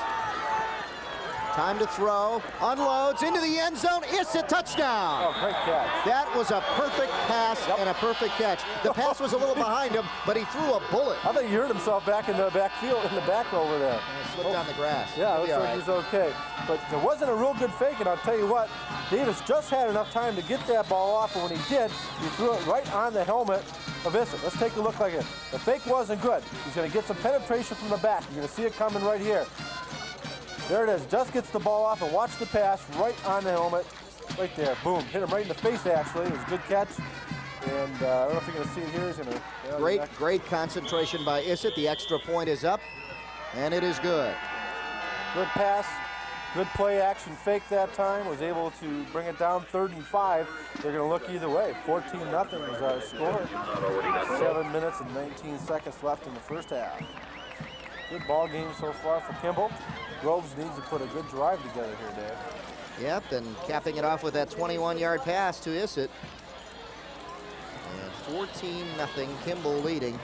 Time to throw. Unloads into the end zone. It's a touchdown. Oh, great catch. That was a perfect pass and a perfect catch. The pass was a little behind him, but he threw a bullet. I think he hurt himself back in the backfield, in the back over there. And it slipped on the grass. Yeah, it looks like he's okay. But there wasn't a real good fake, and I'll tell you what, Davis just had enough time to get that ball off, and when he did, he threw it right on the helmet of Issett. Let's take a look like it. The fake wasn't good. He's going to get some penetration from the back. You're going to see it coming right here. There it is. Just gets the ball off, and watch the pass right on the helmet. Right there. Boom. Hit him right in the face, actually. It was a good catch. And I don't know if you're going to see it here. He's going to... Great concentration by Issett. The extra point is up, and it is good. Good pass. Good play action fake that time. Was able to bring it down 3rd and 5. They're going to look either way. 14-0 was our score. 7 minutes and 19 seconds left in the first half. Good ball game so far for Kimball. Groves needs to put a good drive together here, Dave. Yep, and capping it off with that 21-yard pass to Issett. And 14-0, Kimball leading.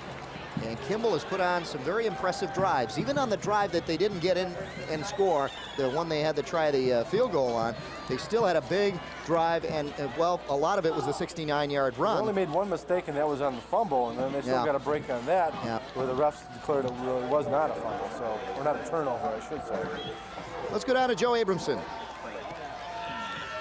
And Kimball has put on some very impressive drives. Even on the drive that they didn't get in and score, the one they had to try the field goal on, they still had a big drive, and well, a lot of it was a 69-yard run. They only made one mistake, and that was on the fumble, and then they still got a break on that, where the refs declared it really was not a fumble, so, or not a turnover, I should say. Let's go down to Joe Abramson.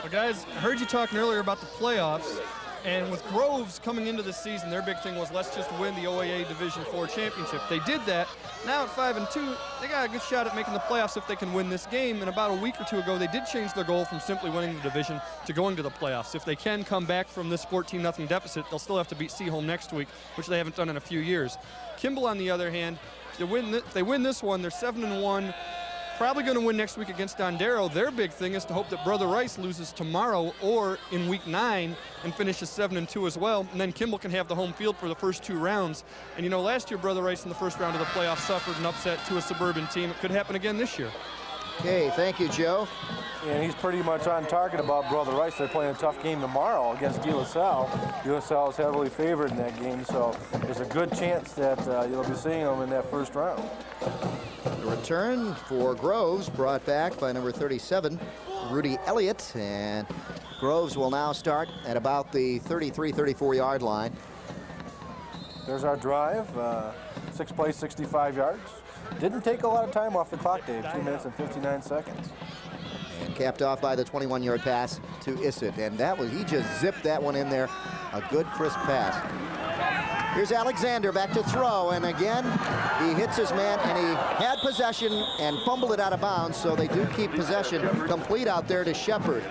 Well, guys, I heard you talking earlier about the playoffs. And with Groves coming into the season, their big thing was let's just win the OAA Division IV championship. They did that. Now at 5-2, they got a good shot at making the playoffs if they can win this game. And about a week or two ago, they did change their goal from simply winning the division to going to the playoffs. If they can come back from this 14-0 deficit, they'll still have to beat Seaholm next week, which they haven't done in a few years. Kimball, on the other hand, if they win this one, they're 7-1. Probably going to win next week against Dondero. Their big thing is to hope that Brother Rice loses tomorrow or in week 9 and finishes 7-2 as well. And then Kimball can have the home field for the first 2 rounds. And you know, last year Brother Rice in the first round of the playoffs suffered an upset to a suburban team. It could happen again this year. Okay, thank you, Joe. And he's pretty much on target about Brother Rice. They're playing a tough game tomorrow against De La Salle. De La Salle is heavily favored in that game, so there's a good chance that you'll be seeing them in that first round. The return for Groves brought back by number 37, Rudy Elliott, and Groves will now start at about the 34-yard line. There's our drive, 6 plays, 65 yards. Didn't take a lot of time off the clock, Dave, 2 minutes and 59 seconds. And capped off by the 21-yard pass to Issett, and that was, he just zipped that one in there. A good crisp pass. Here's Alexander back to throw, and again, he hits his man, and he had possession and fumbled it out of bounds, so they do keep possession complete out there to Shepard.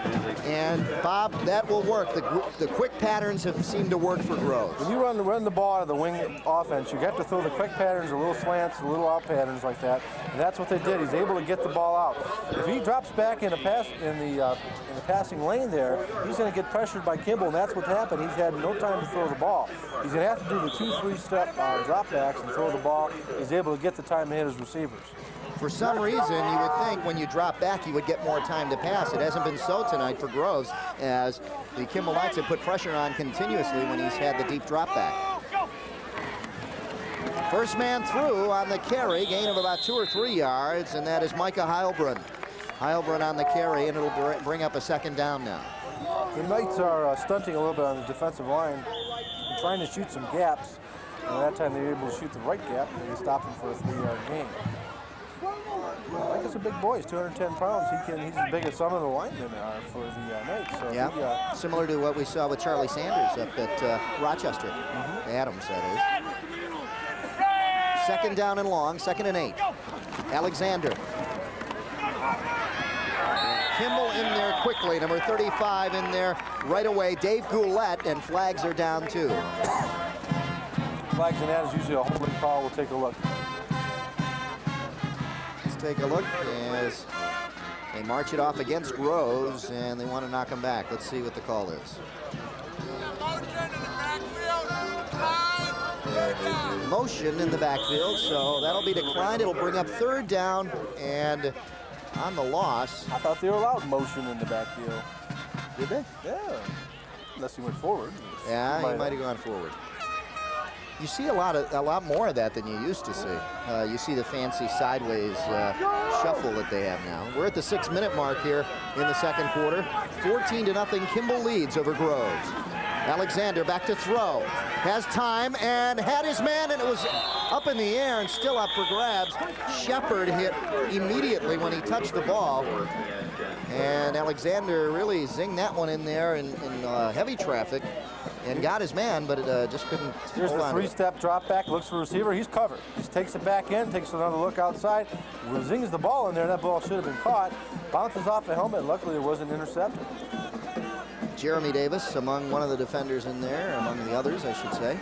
And Bob, that will work. The quick patterns have seemed to work for Groves. When you run the ball out of the wing offense, you have to throw the quick patterns, the little slants, the little out patterns like that, and that's what they did. He's able to get the ball out. If he drops back in the passing lane there, he's going to get pressured by Kimball, and that's what happened. He's had no time to throw the ball. He's going to have to do the 2-3 step drop backs and throw the ball. He's able to get the time to hit his receivers. For some reason, you would think when you drop back, you would get more time to pass. It hasn't been so tonight for Groves, as the Kimball Knights have put pressure on continuously when he's had the deep drop back. First man through on the carry, gain of about 2 or 3 yards, and that is Micah Heilbrunn. Heilbrunn on the carry, and it'll bring up a second down now. The Knights are stunting a little bit on the defensive line, and trying to shoot some gaps. And that time they were able to shoot the right gap, and they stopped him for a 3-yard gain. Micah's a big boy. He's 210 pounds. He's as big as some of the linemen are for the Knights. So yeah, similar to what we saw with Charlie Sanders up at Rochester. Adams, that is. Second down and long, 2nd and 8. Alexander. Kimball in there quickly, number 35 in there right away. Dave Goulette, and flags are down too. Flags and that is usually a holding call. We'll take a look. Let's take a look as they march it off against Groves, and they want to knock him back. Let's see what the call is. Motion in the backfield, so that'll be declined. It'll bring up 3rd down, and on the loss. I thought they were allowed motion in the backfield. Did they? Yeah. Unless he went forward. Yeah, he might have gone forward. You see a lot more of that than you used to see. You see the fancy sideways shuffle that they have now. We're at the 6-minute mark here in the 2nd quarter. 14-0, Kimball leads over Groves. Alexander back to throw. Has time and had his man, and it was up in the air and still up for grabs. Shepard hit immediately when he touched the ball. And Alexander really zinged that one in there in heavy traffic and got his man, but it just couldn't. Here's the 3-step drop back, looks for receiver, he's covered. He takes it back in, takes another look outside, zings the ball in there, that ball should have been caught. Bounces off the helmet, luckily it wasn't intercepted. Jeremy Davis among one of the defenders in there, among the others, I should say.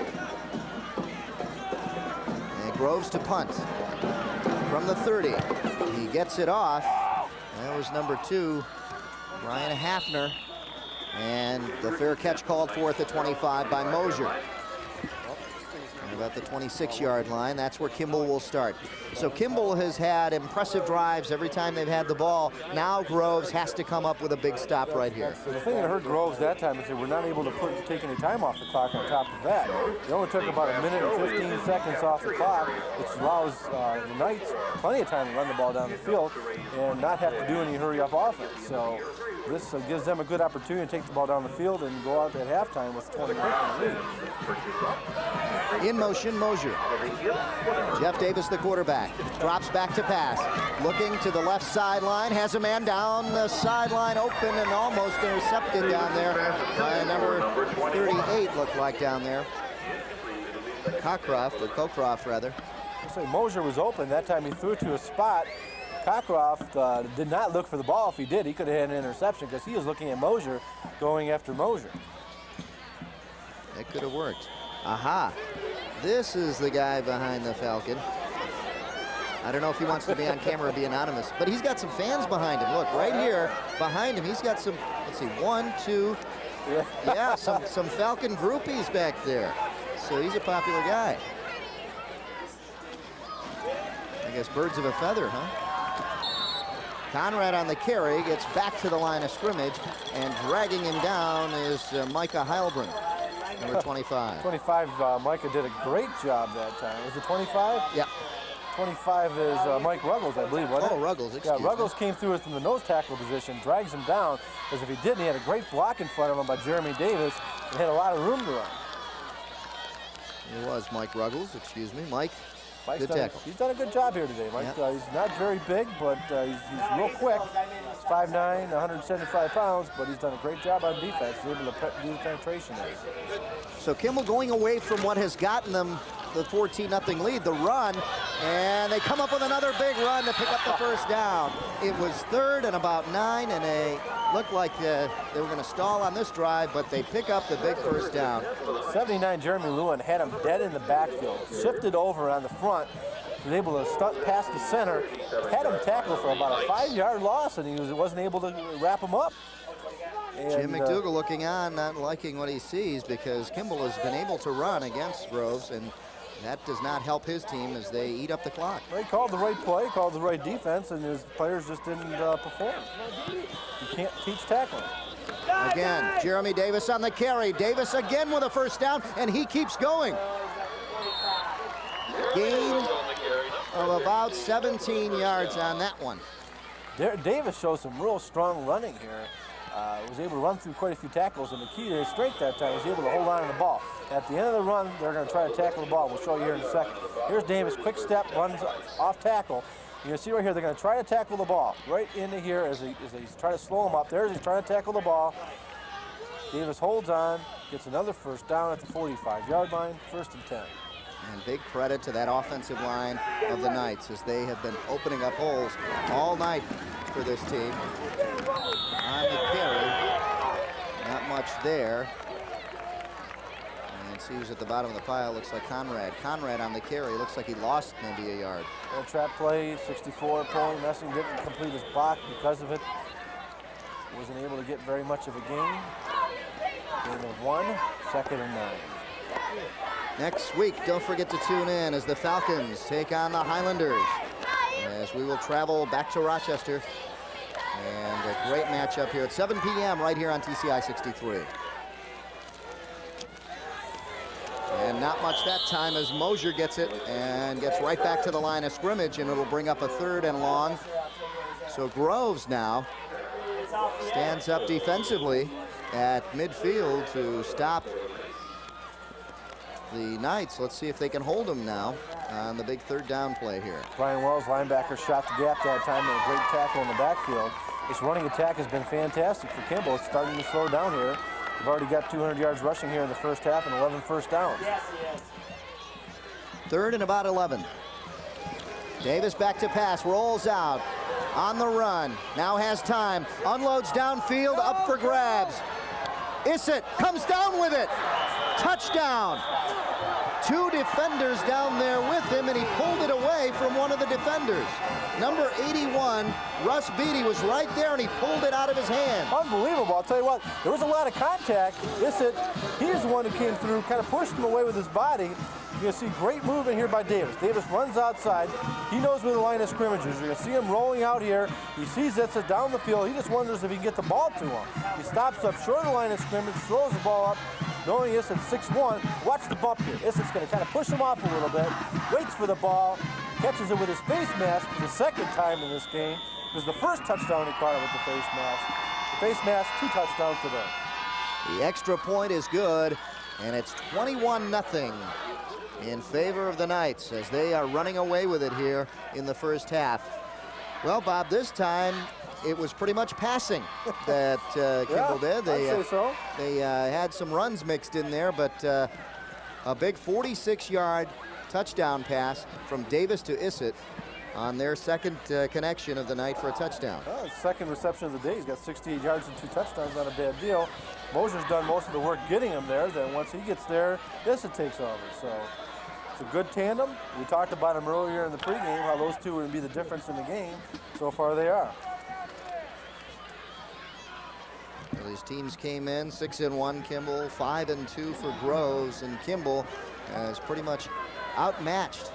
And Groves to punt from the 30. He gets it off. That was number 2, Ryan Hafner. And the fair catch called for at the 25 by Mosier. And about the 26-yard line, that's where Kimball will start. So Kimball has had impressive drives every time they've had the ball. Now Groves has to come up with a big stop right here. So the thing that hurt Groves that time is that we're not able to take any time off the clock on top of that. They only took about 1 minute and 15 seconds off the clock, which allows the Knights plenty of time to run the ball down the field and not have to do any hurry-up offense. So this gives them a good opportunity to take the ball down the field and go out at halftime with 20 points in the lead. In motion, Mosier. Jeff Davis, the quarterback, drops back to pass. Looking to the left sideline, has a man down the sideline open and almost intercepted down there by number 38, looked like down there. Cockcroft rather. So Mosier was open. That time he threw it to a spot. Cockcroft did not look for the ball. If he did, he could have had an interception because he was looking at Mosier, going after Mosier. That could have worked. Aha. This is the guy behind the Falcon. I don't know if he wants to be on camera or be anonymous, but he's got some fans behind him. Look, right here behind him, he's got some, let's see, 1, 2, yeah, some Falcon groupies back there. So he's a popular guy. I guess birds of a feather, huh? Conrad on the carry, gets back to the line of scrimmage, and dragging him down is Micah Heilbrunn, number 25. 25, Micah did a great job that time. Was it 25? Yeah. 25 is Mike Ruggles, I believe, wasn't it? Oh, Ruggles, excuse me. Ruggles came through from the nose tackle position, drags him down, because if he didn't, he had a great block in front of him by Jeremy Davis, and had a lot of room to run. It was Mike Ruggles, excuse me. Mike, Mike's good tackle. He's done a good job here today, Mike. Yeah. He's not very big, but he's real quick. He's 5'9", 175 pounds, but he's done a great job on defense. He's able to do the penetration there. So Kimball going away from what has gotten them the 14-0 lead, the run, and they come up with another big run to pick up the first down. It was 3rd and about 9, and they looked like they were going to stall on this drive, but they pick up the big first down. 79 Jeremy Lewin had him dead in the backfield, shifted over on the front, was able to stunt past the center, had him tackled for about a 5-yard loss, and he wasn't able to wrap him up. And, Jim McDougal looking on, not liking what he sees, because Kimball has been able to run against Groves, and that does not help his team as they eat up the clock. Well, he called the right play, called the right defense, and his players just didn't perform. You can't teach tackling. Again, Jeremy Davis on the carry. Davis again with a first down, and he keeps going. Gain of about 17 yards on that one. Davis shows some real strong running here. Was able to run through quite a few tackles, and the key to his strength that time was able to hold on to the ball. At the end of the run, they're going to try to tackle the ball. We'll show you here in a second. Here's Davis, quick step, runs off tackle. You can see right here, they're going to try to tackle the ball. Right into here as they try to slow him up. There's he's trying to tackle the ball. Davis holds on, gets another first down at the 45-yard line, 1st and 10. And big credit to that offensive line of the Knights as they have been opening up holes all night for this team. On the carry, not much there. And see who's at the bottom of the pile. Looks like Conrad. Conrad on the carry. Looks like he lost maybe a yard. A trap play, 64 pulling. Messing didn't complete his block because of it. Wasn't able to get very much of a gain. Gain of 1, 2nd and 9. Next week, don't forget to tune in as the Falcons take on the Highlanders. As we will travel back to Rochester. And a great matchup here at 7 p.m. right here on TCI 63. And not much that time as Mosier gets it and gets right back to the line of scrimmage, and it'll bring up a 3rd and long. So Groves now stands up defensively at midfield to stop the Knights. Let's see if they can hold them now on the big 3rd down play here. Brian Wells, linebacker, shot the gap that time, and a great tackle in the backfield. This running attack has been fantastic for Kimball. It's starting to slow down here. They've already got 200 yards rushing here in the first half and 11 first downs. 3rd and about 11. Davis back to pass, rolls out on the run. Now has time, unloads downfield, up for grabs. Issett comes down with it. Touchdown. 2 defenders down there with him, and he pulled it away from one of the defenders. Number 81, Russ Beatty, was right there, and he pulled it out of his hand. Unbelievable. I'll tell you what, there was a lot of contact. Issett, he is the one who came through, kind of pushed him away with his body. You're going to see great movement here by Davis. Davis runs outside. He knows where the line of scrimmage is. You're going to see him rolling out here. He sees Issett down the field. He just wonders if he can get the ball to him. He stops up short of the line of scrimmage, throws the ball up. Knowing Issett's 6'1", watch the bump here. Issett's going to kind of push him off a little bit, waits for the ball, catches it with his face mask the 2nd time in this game. It was the first touchdown he caught it with the face mask. The face mask, 2 touchdowns for them. The extra point is good, and it's 21-0 in favor of the Knights as they are running away with it here in the first half. Well, Bob, this time it was pretty much passing that Kimball did. I'd say so. They had some runs mixed in there, but a big 46-yard touchdown pass from Davis to Issett on their 2nd connection of the night for a touchdown. Well, his 2nd reception of the day. He's got 68 yards and 2 touchdowns, not a bad deal. Mosier's done most of the work getting him there. Then once he gets there, Issett takes over. So it's a good tandem. We talked about him earlier in the pregame, how those two would be the difference in the game. So far they are. Well, these teams came in 6-1 Kimball, 5-2 for Groves, and Kimball has pretty much outmatched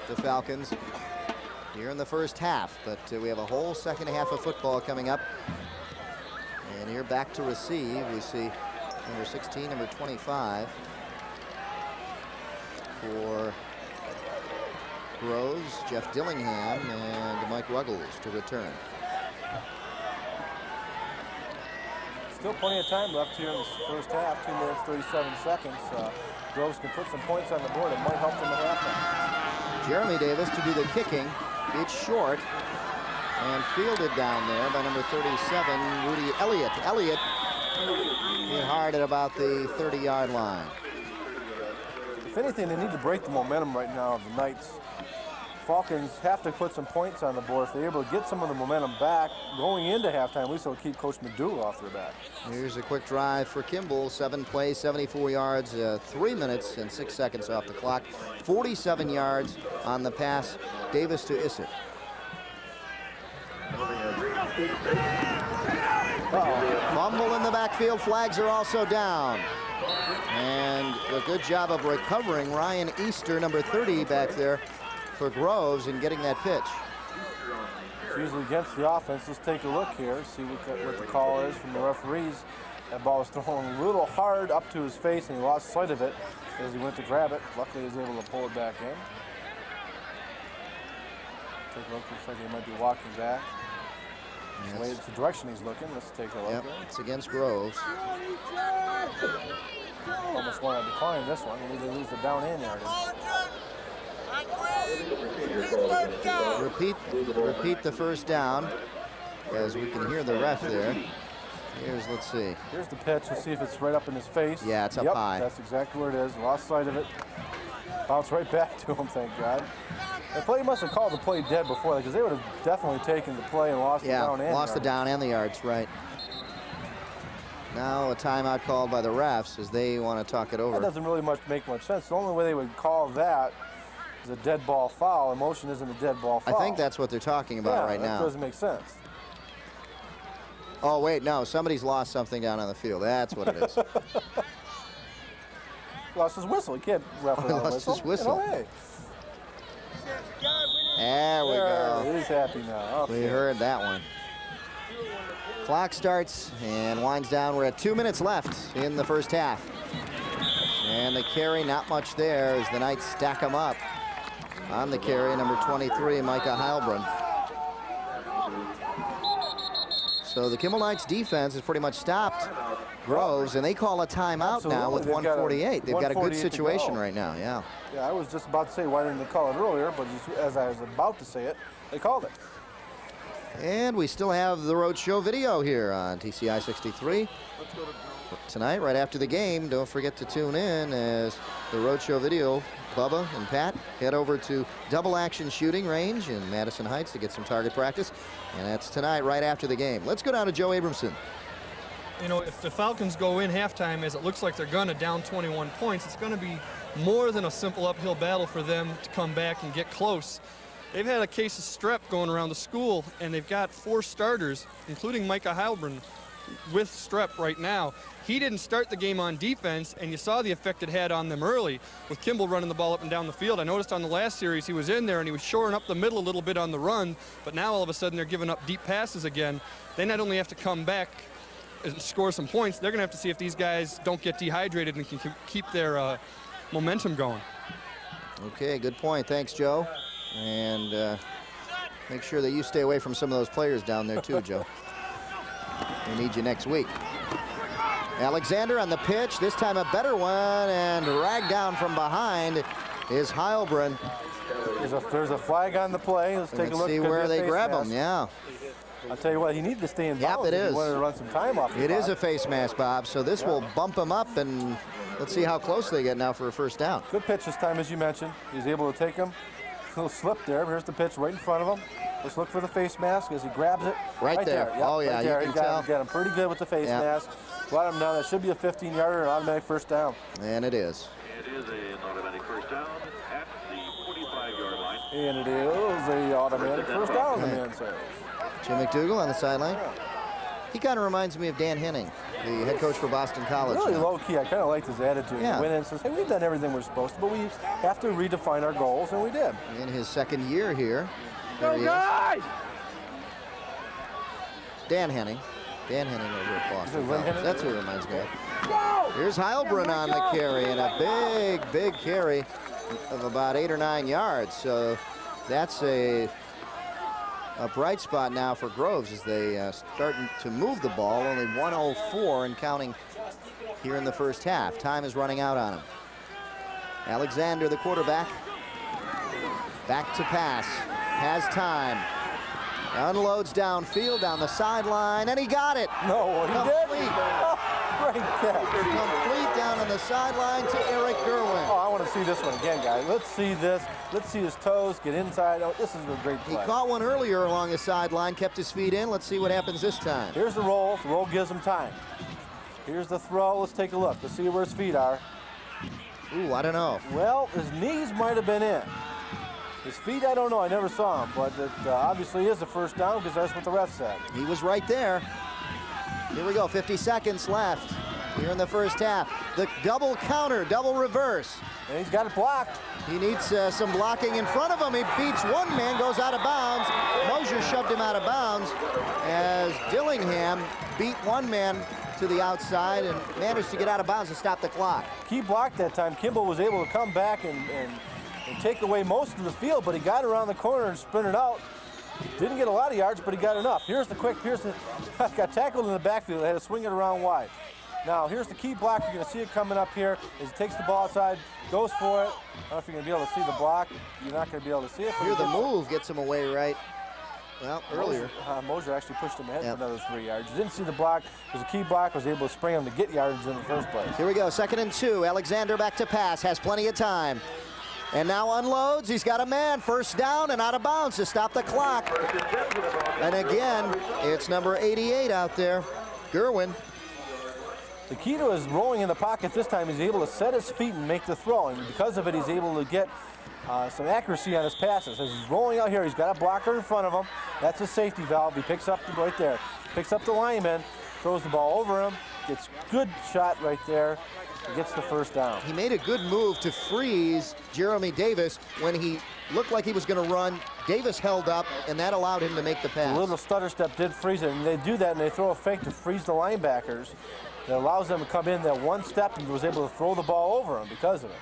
the Falcons here in the first half. But we have a whole 2nd half of football coming up. And here back to receive, we see number 16, number 25 for Groves, Jeff Dillingham, and Mike Ruggles to return. Still plenty of time left here in this first half, 2 minutes, 37 seconds. Groves can put some points on the board. It might help them at halftime. Jeremy Davis to do the kicking. It's short and fielded down there by number 37, Rudy Elliott. Elliott hit hard at about the 30-yard line. anything, they need to break the momentum right now of the Knights. Falcons have to put some points on the board. If they're able to get some of the momentum back going into halftime, at least it'll keep Coach McDougal off their back. Here's a quick drive for Kimball. 7 plays, 74 yards, 3 minutes and 6 seconds off the clock. 47 yards on the pass. Davis to Issett. Fumble in the backfield. Flags are also down. And a good job of recovering Ryan Easter, number 30, back there for Groves, and getting that pitch. It's usually against the offense. Let's take a look here, see what the call is from the referees. That ball was thrown a little hard up to his face, and he lost sight of it as he went to grab it. Luckily, he was able to pull it back in. Take a look. Looks like he might be walking back. Yes. It's the direction he's looking. Let's take a look. Yep, it's against Groves. Almost want to decline this one. We need to lose the down and yardage. Repeat the first down, as we can hear the ref there. Let's see. Here's the pitch. Let's see if it's right up in his face. Yeah, it's up high. That's exactly where it is. Lost sight of it. Bounced right back to him, thank God. The play must have called the play dead before that, because they would have definitely taken the play and lost the down and lost yards. the down and the yards, right. Now a timeout called by the refs as they want to talk it over. That doesn't really make much sense. The only way they would call that is a dead ball foul. Emotion isn't a dead ball foul. I think that's what they're talking about right now. That doesn't make sense. Oh, wait, no. Somebody's lost something down on the field. That's what it is. Lost his whistle. He can't referee on lost his whistle. You know, hey. There we go. He's happy now. Okay. We heard that one. Clock starts and winds down. We're at 2 minutes left in the first half. And the carry, not much there as the Knights stack them up. On the carry, number 23, Micah Heilbrunn. So the Kimball Knights defense has pretty much stopped Groves, and they call a timeout now with 1:48. They've got a good situation right now, yeah. Yeah, I was just about to say, why didn't they call it earlier? But just as I was about to say it, they called it. And we still have the Road Show video here on TCI 63. Tonight, right after the game, don't forget to tune in as the Road Show video, Bubba and Pat head over to Double Action Shooting Range in Madison Heights to get some target practice. And that's tonight, right after the game. Let's go down to Joe Abramson. You know, if the Falcons go in halftime, as it looks like they're going to, down 21 points, it's going to be more than a simple uphill battle for them to come back and get close. They've had a case of strep going around the school, and they've got 4 starters, including Micah Heilbrunn, with strep right now. He didn't start the game on defense, and you saw the effect it had on them early with Kimball running the ball up and down the field. I noticed on the last series he was in there, and he was shoring up the middle a little bit on the run, but now all of a sudden they're giving up deep passes again. They not only have to come back and score some points, they're going to have to see if these guys don't get dehydrated and can keep their momentum going. Okay, good point. Thanks, Joe. And make sure that you stay away from some of those players down there too, Joe. We need you next week. Alexander on the pitch, this time a better one, and dragged down from behind is Heilbrunn. There's a flag on the play. Let's take a look. See where they grab him, yeah. I'll tell you what, he needed to stay in bounds. Yep, it is. He wanted to run some time off. It is a face mask, Bob, so this will bump him up, and let's see how close they get now for a first down. Good pitch this time, as you mentioned. He's able to take him. A little slip there. Here's the pitch right in front of him. Let's look for the face mask as he grabs it. Right there. Yep, oh, yeah, right there. you can tell. Got him pretty good with the face mask. Brought him down. That should be a 15-yarder, an automatic first down. And it is. It is an automatic first down at the 45-yard line. And it is an automatic first down, the man says. Jim McDougal on the sideline. He kind of reminds me of Dan Henning, the head coach for Boston College. Really low-key. I kind of liked his attitude. Yeah. He went in and says, hey, we've done everything we're supposed to, but we have to redefine our goals, and we did. In his second year here. Go, guys! Dan Henning. Dan Henning over at Boston College. That's who it reminds me of. Go! Here's Heilbrunn on the carry, and a big carry of about 8 or 9 yards. So that's a bright spot now for Groves as they starting to move the ball. Only 1:04 and counting here in the first half. Time is running out on him. Alexander, the quarterback, back to pass. Has time. Unloads downfield down the sideline, and he got it. No, he didn't. Great catch. Complete down on the sideline to Eric Gerwin. Oh, I want to see this one again, guys. Let's see this. Let's see his toes get inside. Oh, this is a great He play. caught one earlier along the sideline, kept his feet in. Let's see what happens this time. Here's the roll. The roll gives him time. Here's the throw. Let's take a look. Let's see where his feet are. Ooh, I don't know. Well, his knees might have been in. His feet, I don't know. I never saw him, but it obviously is a first down because that's what the ref said. He was right there. Here we go, 50 seconds left here in the first half. The double counter, double reverse. And he's got it blocked. He needs some blocking in front of him. He beats one man, goes out of bounds. Mosier shoved him out of bounds as Dillingham beat one man to the outside and managed to get out of bounds to stop the clock. Key blocked that time. Kimball was able to come back and take away most of the field, but he got around the corner and sprinted out. Didn't get a lot of yards, but he got enough. Here's the quick Pearson. Got tackled in the backfield. They had to swing it around wide. Now, here's the key block. You're going to see it coming up here as he takes the ball outside, goes for it. I don't know if you're going to be able to see the block. You're not going to be able to see it. Here the move gets him away right. Well, earlier. Mosier actually pushed him ahead for another 3 yards. You didn't see the block. It was a key block. Was able to spring him to get yards in the first place. Here we go, 2nd and 2. Alexander back to pass, has plenty of time. And now unloads. He's got a man. First down and out of bounds to stop the clock. And again, it's number 88 out there, Gerwin. The key to his rolling in the pocket this time, he's able to set his feet and make the throw. And because of it, he's able to get some accuracy on his passes. As he's rolling out here, he's got a blocker in front of him. That's a safety valve. He picks up right there. Picks up the lineman, throws the ball over him, gets good shot right there. Gets the first down. He made a good move to freeze Jeremy Davis when he looked like he was going to run. Davis held up, and that allowed him to make the pass. A little stutter step did freeze it, and they do that, and they throw a fake to freeze the linebackers. That allows them to come in that one step and was able to throw the ball over him because of it.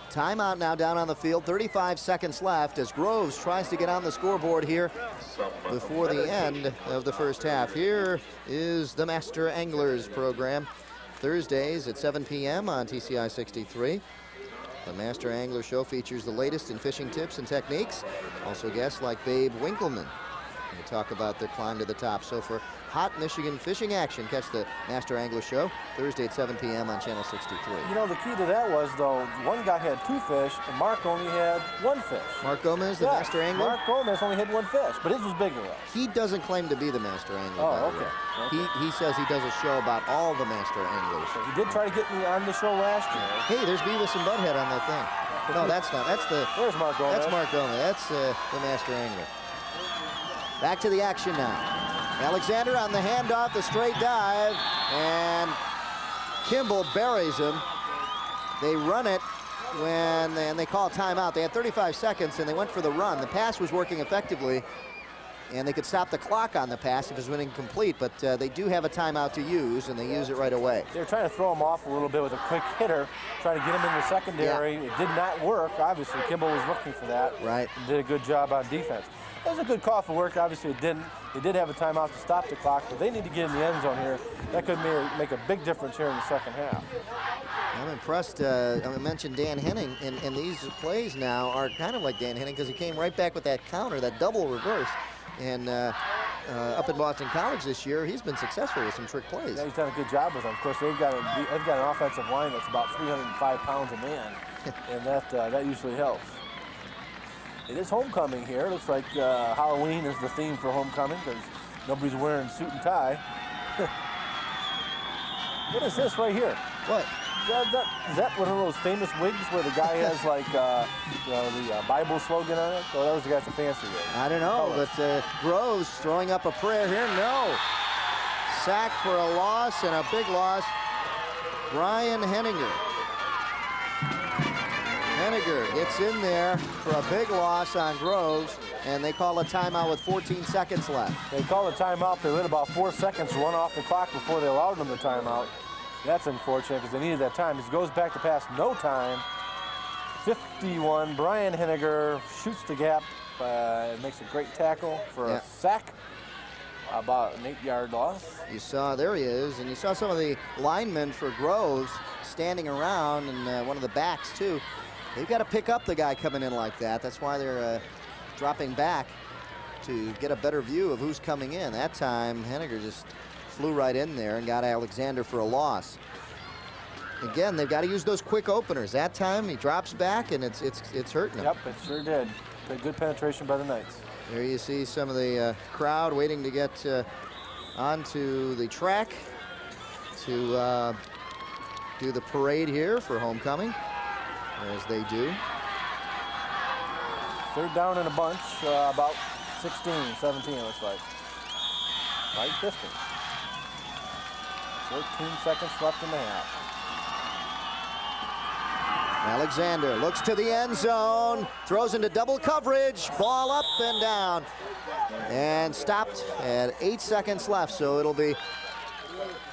Timeout now down on the field, 35 seconds left as Groves tries to get on the scoreboard here before the end of the first half. Here is the Master Anglers program. Thursdays at 7 p.m. on TCI 63. The Master Angler Show features the latest in fishing tips and techniques. Also guests like Babe Winkleman. We talk about their climb to the top. So for hot Michigan fishing action, catch the Master Angler Show Thursday at 7 p.m. on Channel 63. You know, the key to that was, though, one guy had 2 fish, and Mark only had 1 fish. Mark Gomez, the Master Angler? Mark Gomez only had 1 fish, but his was bigger, though. He doesn't claim to be the Master Angler. Oh, by the okay. way. He says he does a show about all the Master Anglers. He did try to get me on the show last year. Hey, there's Beavis and Butthead on that thing. No, that's not. That's the. There's Mark Gomez. That's Mark Gomez. That's the Master Angler. Back to the action now. Alexander on the handoff, the straight dive, and Kimball buries him. They run it and they call a timeout. They had 35 seconds, and they went for the run. The pass was working effectively, and they could stop the clock on the pass if it was incomplete, but they do have a timeout to use, and they use it right away. They were trying to throw him off a little bit with a quick hitter, trying to get him in the secondary. Yeah. It did not work. Obviously, Kimball was looking for that. Right. And did a good job on defense. It was a good call for work. Obviously, it didn't. They did have a timeout to stop the clock, but they need to get in the end zone here. That could make a big difference here in the second half. I'm impressed. I mentioned Dan Henning, and these plays now are kind of like Dan Henning because he came right back with that counter, that double reverse. And up at Boston College this year, he's been successful with some trick plays. Yeah, he's done a good job with them. Of course, they've got an offensive line that's about 305 pounds a man, and that usually helps. It is homecoming here. Looks like Halloween is the theme for homecoming because nobody's wearing suit and tie. What is this right here? What? Is that one of those famous wigs where the guy has like the Bible slogan on it? Or that was the guy with the fancy wig? I don't know, but Groves throwing up a prayer here. No. Sack for a loss and a big loss. Brian Henninger. Henninger gets in there for a big loss on Groves, and they call a timeout with 14 seconds left. They call a timeout. They let about 4 seconds run off the clock before they allowed them the timeout. That's unfortunate because they needed that time. He goes back to pass, no time. 51, Brian Henninger shoots the gap and makes a great tackle for a sack. About an 8-yard loss. You saw, there he is, and you saw some of the linemen for Groves standing around, and one of the backs too. They've got to pick up the guy coming in like that. That's why they're dropping back to get a better view of who's coming in. That time, Henninger just flew right in there and got Alexander for a loss. Again, they've got to use those quick openers. That time he drops back and it's hurting him. Yep, it sure did. Good penetration by the Knights. There you see some of the crowd waiting to get onto the track to do the parade here for homecoming, as they do. Third down in a bunch, about 16, 17 it looks like. Right, 15. 14 seconds left in the half. Alexander looks to the end zone, throws into double coverage, ball up and down, and stopped at 8 seconds left. So it'll be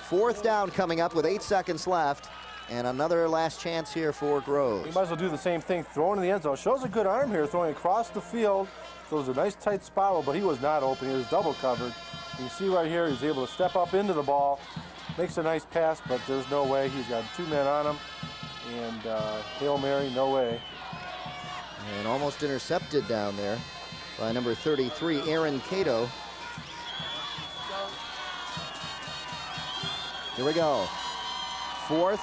fourth down coming up with 8 seconds left, and another last chance here for Groves. You might as well do the same thing, throw in the end zone. Shows a good arm here, throwing across the field. Throws a nice tight spiral, but he was not open. He was double covered. You see right here, he's able to step up into the ball, makes a nice pass, but there's no way. He's got 2 men on him. And Hail Mary, no way. And almost intercepted down there by number 33, Aaron Cato. Here we go. Fourth,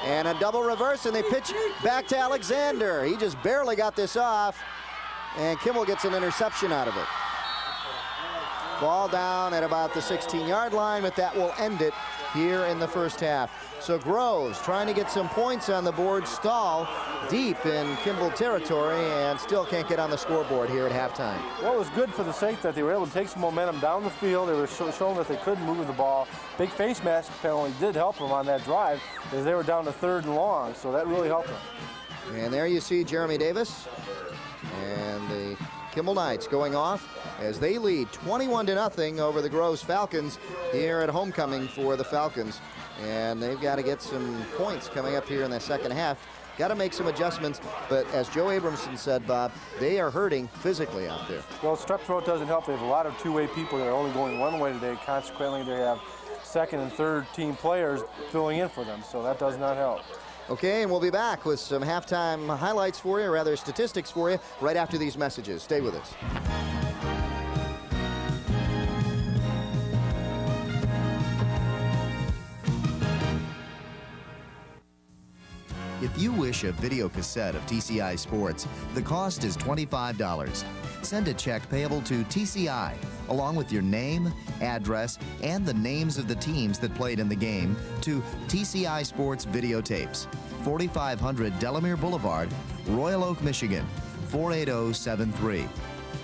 and a double reverse, and they pitch back to Alexander. He just barely got this off, and Kimball gets an interception out of it. Ball down at about the 16-yard line, but that will end it here in the first half. So Groves trying to get some points on the board, stall deep in Kimball territory, and still can't get on the scoreboard here at halftime. Well, it was good for the sake that they were able to take some momentum down the field. They were showing that they couldn't move the ball. Big face mask penalty did help them on that drive, as they were down to 3rd and long, so that really helped them. And there you see Jeremy Davis and the Kimball Knights going off as they lead 21-0 over the Groves Falcons here at homecoming for the Falcons. And they've got to get some points coming up here in the second half. Got to make some adjustments, but as Joe Abramson said, Bob, they are hurting physically out there. Well, strep throat doesn't help. They have a lot of two-way people that are only going one way today. Consequently, they have second and third team players filling in for them, so that does not help. Okay, and we'll be back with some halftime highlights for you, or rather statistics for you, right after these messages. Stay with us. If you wish a video cassette of TCI Sports, the cost is $25. Send a check payable to TCI, along with your name, address, and the names of the teams that played in the game, to TCI Sports Videotapes, 4500 Delamere Boulevard, Royal Oak, Michigan, 48073.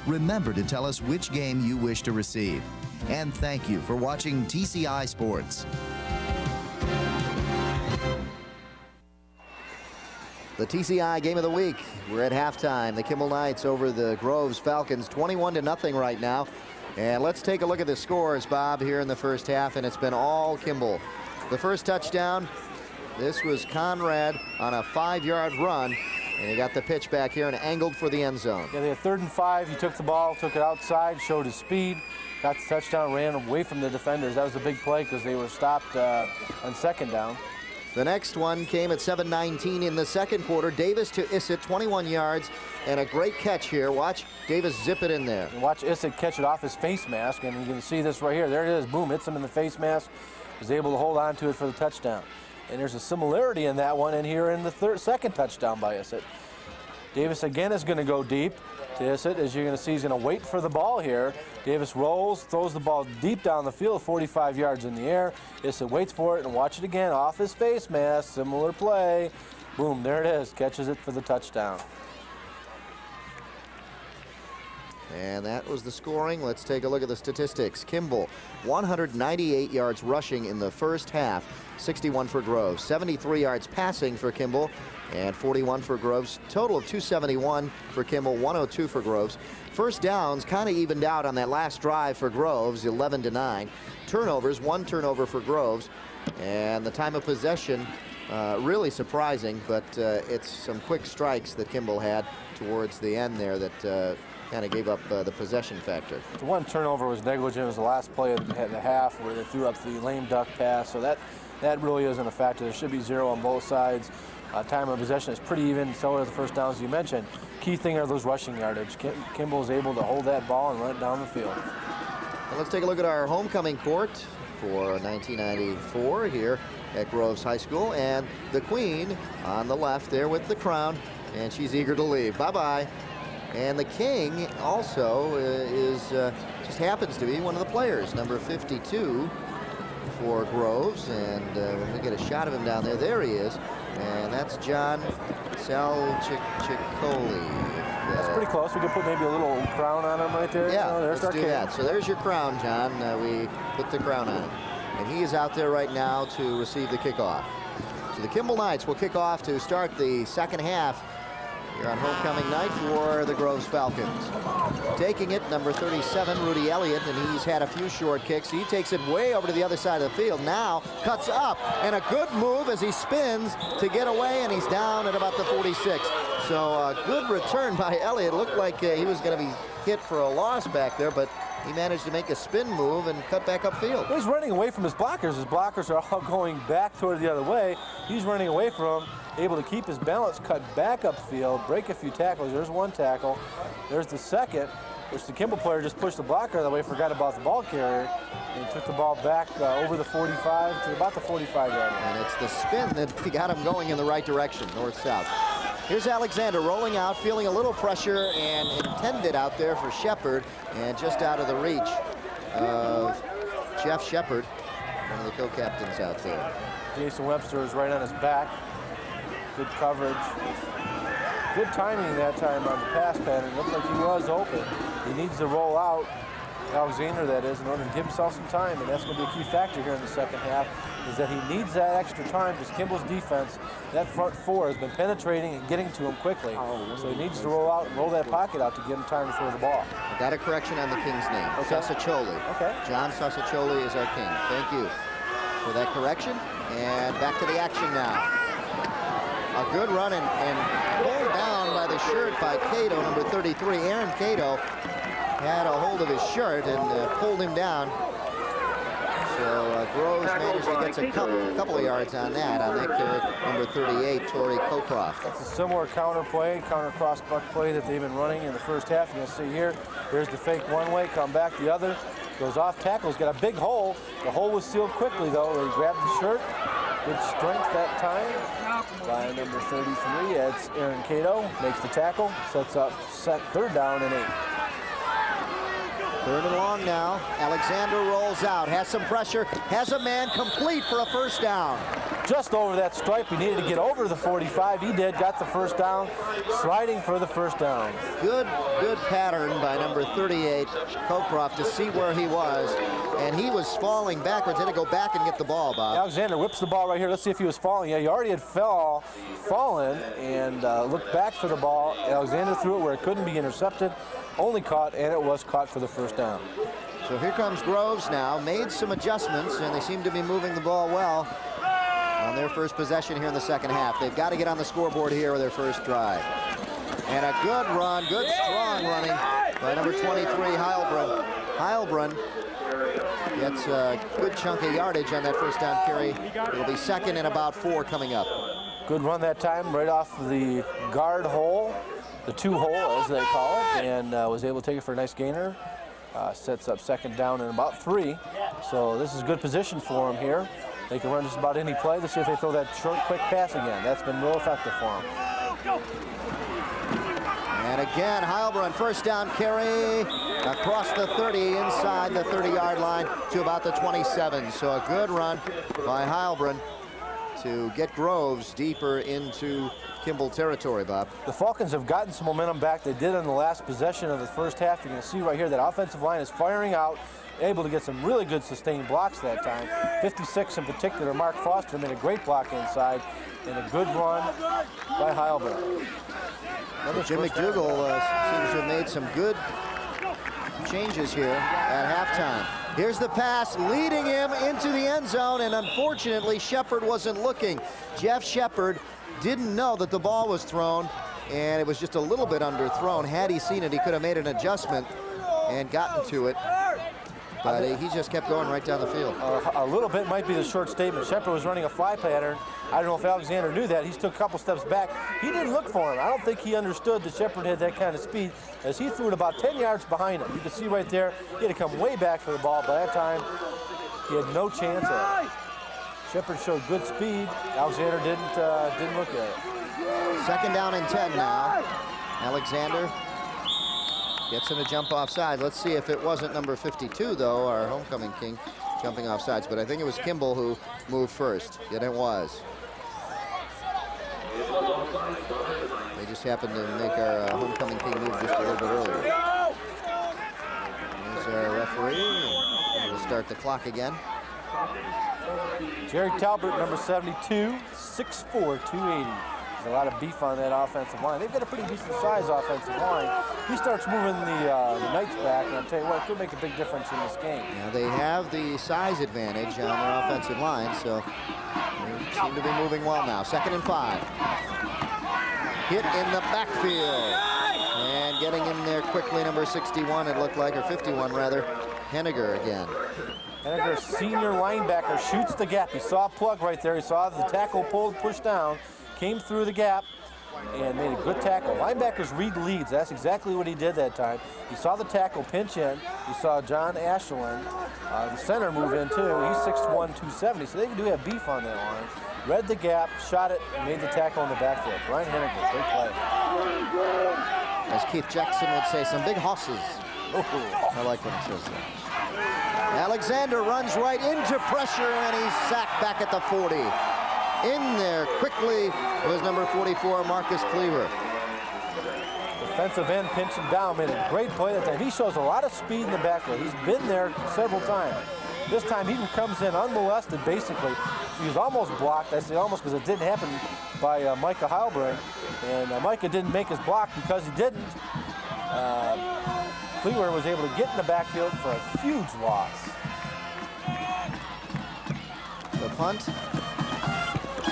Remember to tell us which game you wish to receive. And thank you for watching TCI Sports. The TCI game of the week. We're at halftime. The Kimball Knights over the Groves Falcons, 21-0 right now. And let's take a look at the scores, Bob, here in the first half, and it's been all Kimball. The first touchdown, this was Conrad on a 5-yard run, and he got the pitch back here and angled for the end zone. Yeah, they had 3rd and 5. He took the ball, took it outside, showed his speed, got the touchdown, ran away from the defenders. That was a big play because they were stopped on 2nd down. The next one came at 7:19 in the second quarter. Davis to Issett, 21 yards, and a great catch here. Watch Davis zip it in there. And watch Issett catch it off his face mask, and you can see this right here. There it is, boom, hits him in the face mask. Was able to hold on to it for the touchdown. And there's a similarity in that one and here in the second touchdown by Issett. Davis again is going to go deep to Issett. As you're going to see, he's going to wait for the ball here. Davis rolls, throws the ball deep down the field, 45 yards in the air. Issett waits for it, and watch it again, off his face mask, similar play. Boom, there it is, catches it for the touchdown. And that was the scoring. Let's take a look at the statistics. Kimball, 198 yards rushing in the first half, 61 for Groves. 73 yards passing for Kimball, and 41 for Groves. Total of 271 for Kimball, 102 for Groves. First downs kind of evened out on that last drive for Groves, 11-9. Turnovers, 1 turnover for Groves. And the time of possession, really surprising, but it's some quick strikes that Kimball had towards the end there that kind of gave up the possession factor. The 1 turnover was negligent. It was the last play of the half where they threw up the lame duck pass, so that really isn't a factor. There should be 0 on both sides. Time of possession is pretty even, so are the first downs you mentioned. Key thing are those rushing yardage. Kimball is able to hold that ball and run it down the field. And let's take a look at our homecoming court for 1994 here at Groves High School. And the Queen on the left there with the crown, and she's eager to leave. Bye-bye. And the King also just happens to be one of the players, number 52 for Groves. And we're going to get a shot of him down there. There he is. And that's John Salchicoli. That's pretty close. We could put maybe a little crown on him right there. Yeah, there's let's do that. So there's your crown, John. We put the crown on him. And he is out there right now to receive the kickoff. So the Kimball Knights will kick off to start the second half here on homecoming night for the Groves Falcons. Taking it, number 37, Rudy Elliott, and he's had a few short kicks. He takes it way over to the other side of the field. Now cuts up, and a good move as he spins to get away, and he's down at about the 46. So a good return by Elliott. Looked like he was going to be hit for a loss back there, but he managed to make a spin move and cut back upfield. He's running away from his blockers. His blockers are all going back toward the other way. He's running away from them, able to keep his balance, cut back upfield, break a few tackles. There's one tackle. There's the second, which the Kimball player just pushed the blocker out of the way, forgot about the ball carrier, and took the ball back over the 45 to about the 45-yard line. And it's the spin that got him going in the right direction, north-south. Here's Alexander rolling out, feeling a little pressure, and intended out there for Shepard, and just out of the reach of Jeff Shepard, one of the co-captains out there. Jason Webster is right on his back. Good coverage. Good timing that time on the pass pattern. Looked like he was open. He needs to roll out, Alexander that is, in order to give himself some time, and that's going to be a key factor here in the second half, is that he needs that extra time because Kimball's defense, that front four, has been penetrating and getting to him quickly. So he needs to roll out and roll that pocket out to give him time to throw the ball. I got a correction on the King's name. Okay. Sasacholi. Okay. John Sasacholi is our King. Thank you for that correction. And back to the action now. A good run and pulled down by the shirt by Cato, number 33. Aaron Cato had a hold of his shirt and pulled him down. So Groves managed to get a couple of yards on that carry, number 38, Torrey Cockcroft. That's a similar counter cross buck play that they've been running in the first half. You can see here, here's the fake one way, come back the other, goes off tackles, got a big hole. The hole was sealed quickly though. He grabbed the shirt. Good strength that time by number 33. It's Aaron Cato, makes the tackle, sets up third down and 8. Third and long now. Alexander rolls out, has some pressure, has a man complete for a first down. Just over that stripe, he needed to get over the 45. He did, got the first down, sliding for the first down. Good pattern by number 38, Cockcroft, to see where he was. And he was falling backwards. Had to go back and get the ball, Bob. Alexander whips the ball right here. Let's see if he was falling. Yeah, he already had fallen and looked back for the ball. Alexander threw it where it couldn't be intercepted. Only caught, and it was caught for the first down. So here comes Groves now. Made some adjustments, and they seem to be moving the ball well on their first possession here in the second half. They've got to get on the scoreboard here with their first drive. And a good run, good strong running by number 23, Heilbrunn. Heilbrunn gets a good chunk of yardage on that first down carry. It'll be second and about 4 coming up. Good run that time, right off the guard hole, the 2-hole as they call it, and was able to take it for a nice gainer. Sets up second down and about 3. So this is a good position for him here. They can run just about any play. Let's see if they throw that short, quick pass again. That's been real effective for him. And again, Heilbrunn, first down carry across the 30, inside the 30-yard line to about the 27. So a good run by Heilbrunn to get Groves deeper into Kimball territory, Bob. The Falcons have gotten some momentum back. They did in the last possession of the first half. You're going to see right here that offensive line is firing out, able to get some really good sustained blocks that time. 56 in particular, Mark Foster made a great block inside, and a good run by Heilbrunn. Jim McDougall seems to have made some good changes here at halftime. Here's the pass leading him into the end zone, and unfortunately Shepard wasn't looking. Jeff Shepard didn't know that the ball was thrown, and it was just a little bit underthrown. Had he seen it, he could have made an adjustment and gotten to it. But he just kept going right down the field. A little bit might be the short statement. Shepard was running a fly pattern. I don't know if Alexander knew that. He took a couple steps back. He didn't look for him. I don't think he understood that Shepard had that kind of speed, as he threw it about 10 yards behind him. You can see right there, he had to come way back for the ball. By that time, He had no chance at it. Shepard showed good speed. Alexander didn't look at it. Second down and 10 now. Alexander gets him to jump off sides. Let's see if it wasn't number 52, though, our homecoming king, jumping off sides. But I think it was Kimball who moved first. Yet it was. They just happened to make our homecoming king move just a little bit earlier. There's our referee. And we'll start the clock again. Jerry Talbert, number 72, 6'4", 280. There's a lot of beef on that offensive line. They've got a pretty decent size offensive line. He starts moving the Knights back, and I'll tell you what, it could make a big difference in this game. Now they have the size advantage on their offensive line, so they seem to be moving well now. 2nd and 5. Hit in the backfield. And getting in there quickly, number 61, it looked like, or 51 rather, Henniger again. Henniger, senior linebacker, shoots the gap. He saw a plug right there. He saw the tackle pulled, pushed down, came through the gap, and made a good tackle. Linebackers read leads. That's exactly what he did that time. He saw the tackle pinch in. He saw John Ashland, the center, move in too. He's 6'1", 270, so they do have beef on that line. Read the gap, shot it, and made the tackle in the backfield. Brian Henniger, great play. As Keith Jackson would say, some big hosses. I like when he says that. Alexander runs right into pressure, and he's sacked back at the 40. In there quickly was number 44, Marcus Cleaver. Defensive end pinching down, made a great play that time. He shows a lot of speed in the backfield. He's been there several times. This time he comes in unmolested, basically. He was almost blocked. I say almost because it didn't happen by Micah Heilbrunn. And Micah didn't make his block because he didn't. Cleaver was able to get in the backfield for a huge loss. The punt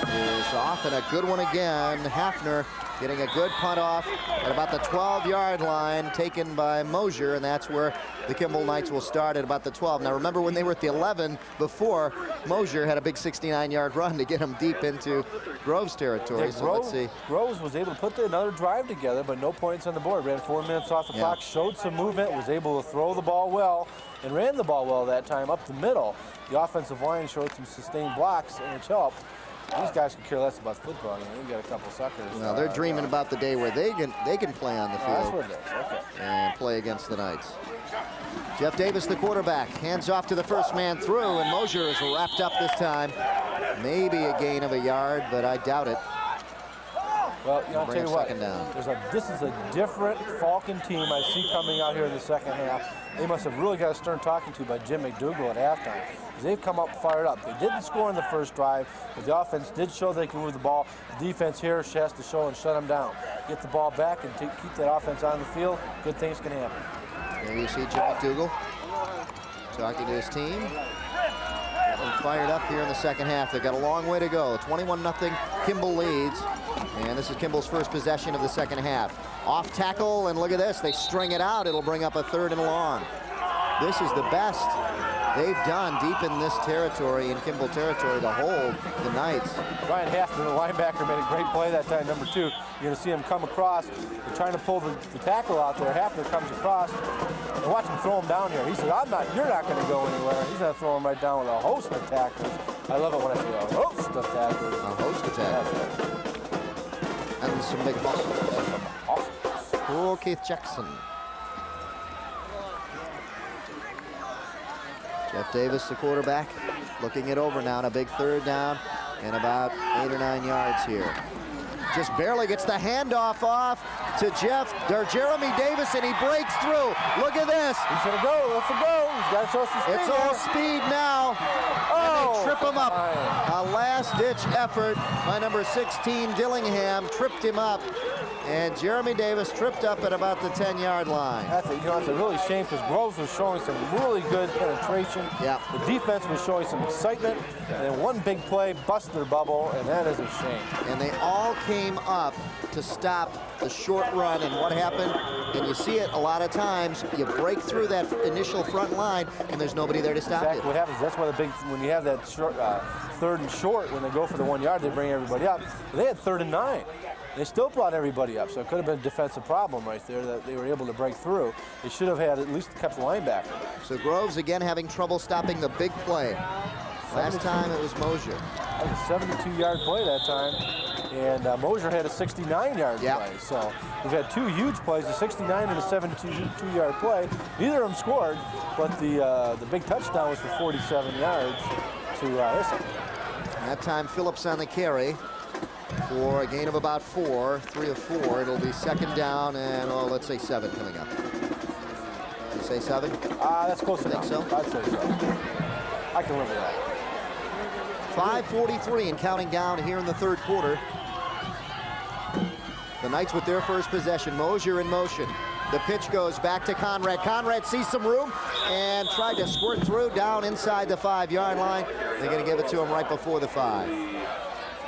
is off, and a good one again. Hafner getting a good punt off at about the 12-yard line, taken by Mosier, and that's where the Kimball Knights will start at about the 12. Now remember when they were at the 11 before, Mosier had a big 69-yard run to get him deep into Groves territory. Yeah, so let's see. Groves was able to put another drive together, but no points on the board. Ran 4 minutes off the clock, showed some movement, was able to throw the ball well, and ran the ball well that time up the middle. The offensive line showed some sustained blocks, which helped. These guys can care less about football. You know, they've got a couple suckers. Well, they're dreaming about the day where they can play on the field. That's what it is. Okay. And play against the Knights. Jeff Davis, the quarterback, hands off to the first man through, and Mosier is wrapped up this time. Maybe a gain of a yard, but I doubt it. Well, you know, I'll tell you what, down. this is a different Falcon team I see coming out here in the second half. They must have really got a stern talking to by Jim McDougal at halftime, because they've come up fired up. They didn't score in the first drive, but the offense did show they can move the ball. The defense here has to show and shut them down. Get the ball back and keep that offense on the field. Good things can happen. There you see Jim McDougal talking to his team. Getting fired up here in the second half. They've got a long way to go. 21-0, Kimball leads. And this is Kimball's first possession of the second half. Off tackle, and look at this. They string it out. It'll bring up a 3rd and long. This is the best they've done deep in this territory, in Kimball territory, to hold the Knights. Brian Hafner, the linebacker, made a great play that time, number 2. You're going to see him come across. They're trying to pull the tackle out there. Hafner comes across. And watch him throw him down here. He said, you're not going to go anywhere. He's going to throw him right down with a host of tackles. I love it when I say a host of tackles. A host of tackles. And some big muscles. Poor Keith Jackson. Jeff Davis, the quarterback, looking it over now, and a big 3rd down and about 8 or 9 yards here. Just barely gets the handoff off to Jeremy Davis, and he breaks through. Look at this. He's going to go. Let's go. He's got to show some speed. It's all speed now. And they trip him up. A last-ditch effort by number 16, Dillingham, tripped him up. And Jeremy Davis tripped up at about the 10-yard line. That's a really shame, because Groves was showing some really good penetration. Yeah. The defense was showing some excitement. And then one big play busted their bubble, and that is a shame. And they all came up to stop the short run. And what happened, and you see it a lot of times, you break through that initial front line, and there's nobody there to stop exactly it. What happens, that's why when you have that short, 3rd and short, when they go for the 1 yard, they bring everybody up. They had 3rd and 9. They still brought everybody up, so it could have been a defensive problem right there that they were able to break through. They should have had at least kept the linebacker. So Groves again having trouble stopping the big play. Last time it was Mosier. That was a 72-yard play that time, and Mosier had a 69-yard play. So we've had two huge plays, a 69 and a 72-yard play. Neither of them scored, but the big touchdown was for 47 yards to Issa. That time Phillips on the carry for a gain of about 4, 3 of 4. It'll be second down and, oh, let's say 7 coming up. Did you say 7? That's close enough. Think so? I'd say so. I can live with that. 5:43 and counting down here in the third quarter. The Knights with their first possession. Mosier in motion. The pitch goes back to Conrad. Conrad sees some room and tried to squirt through down inside the 5-yard line. They're going to give it to him right before the 5.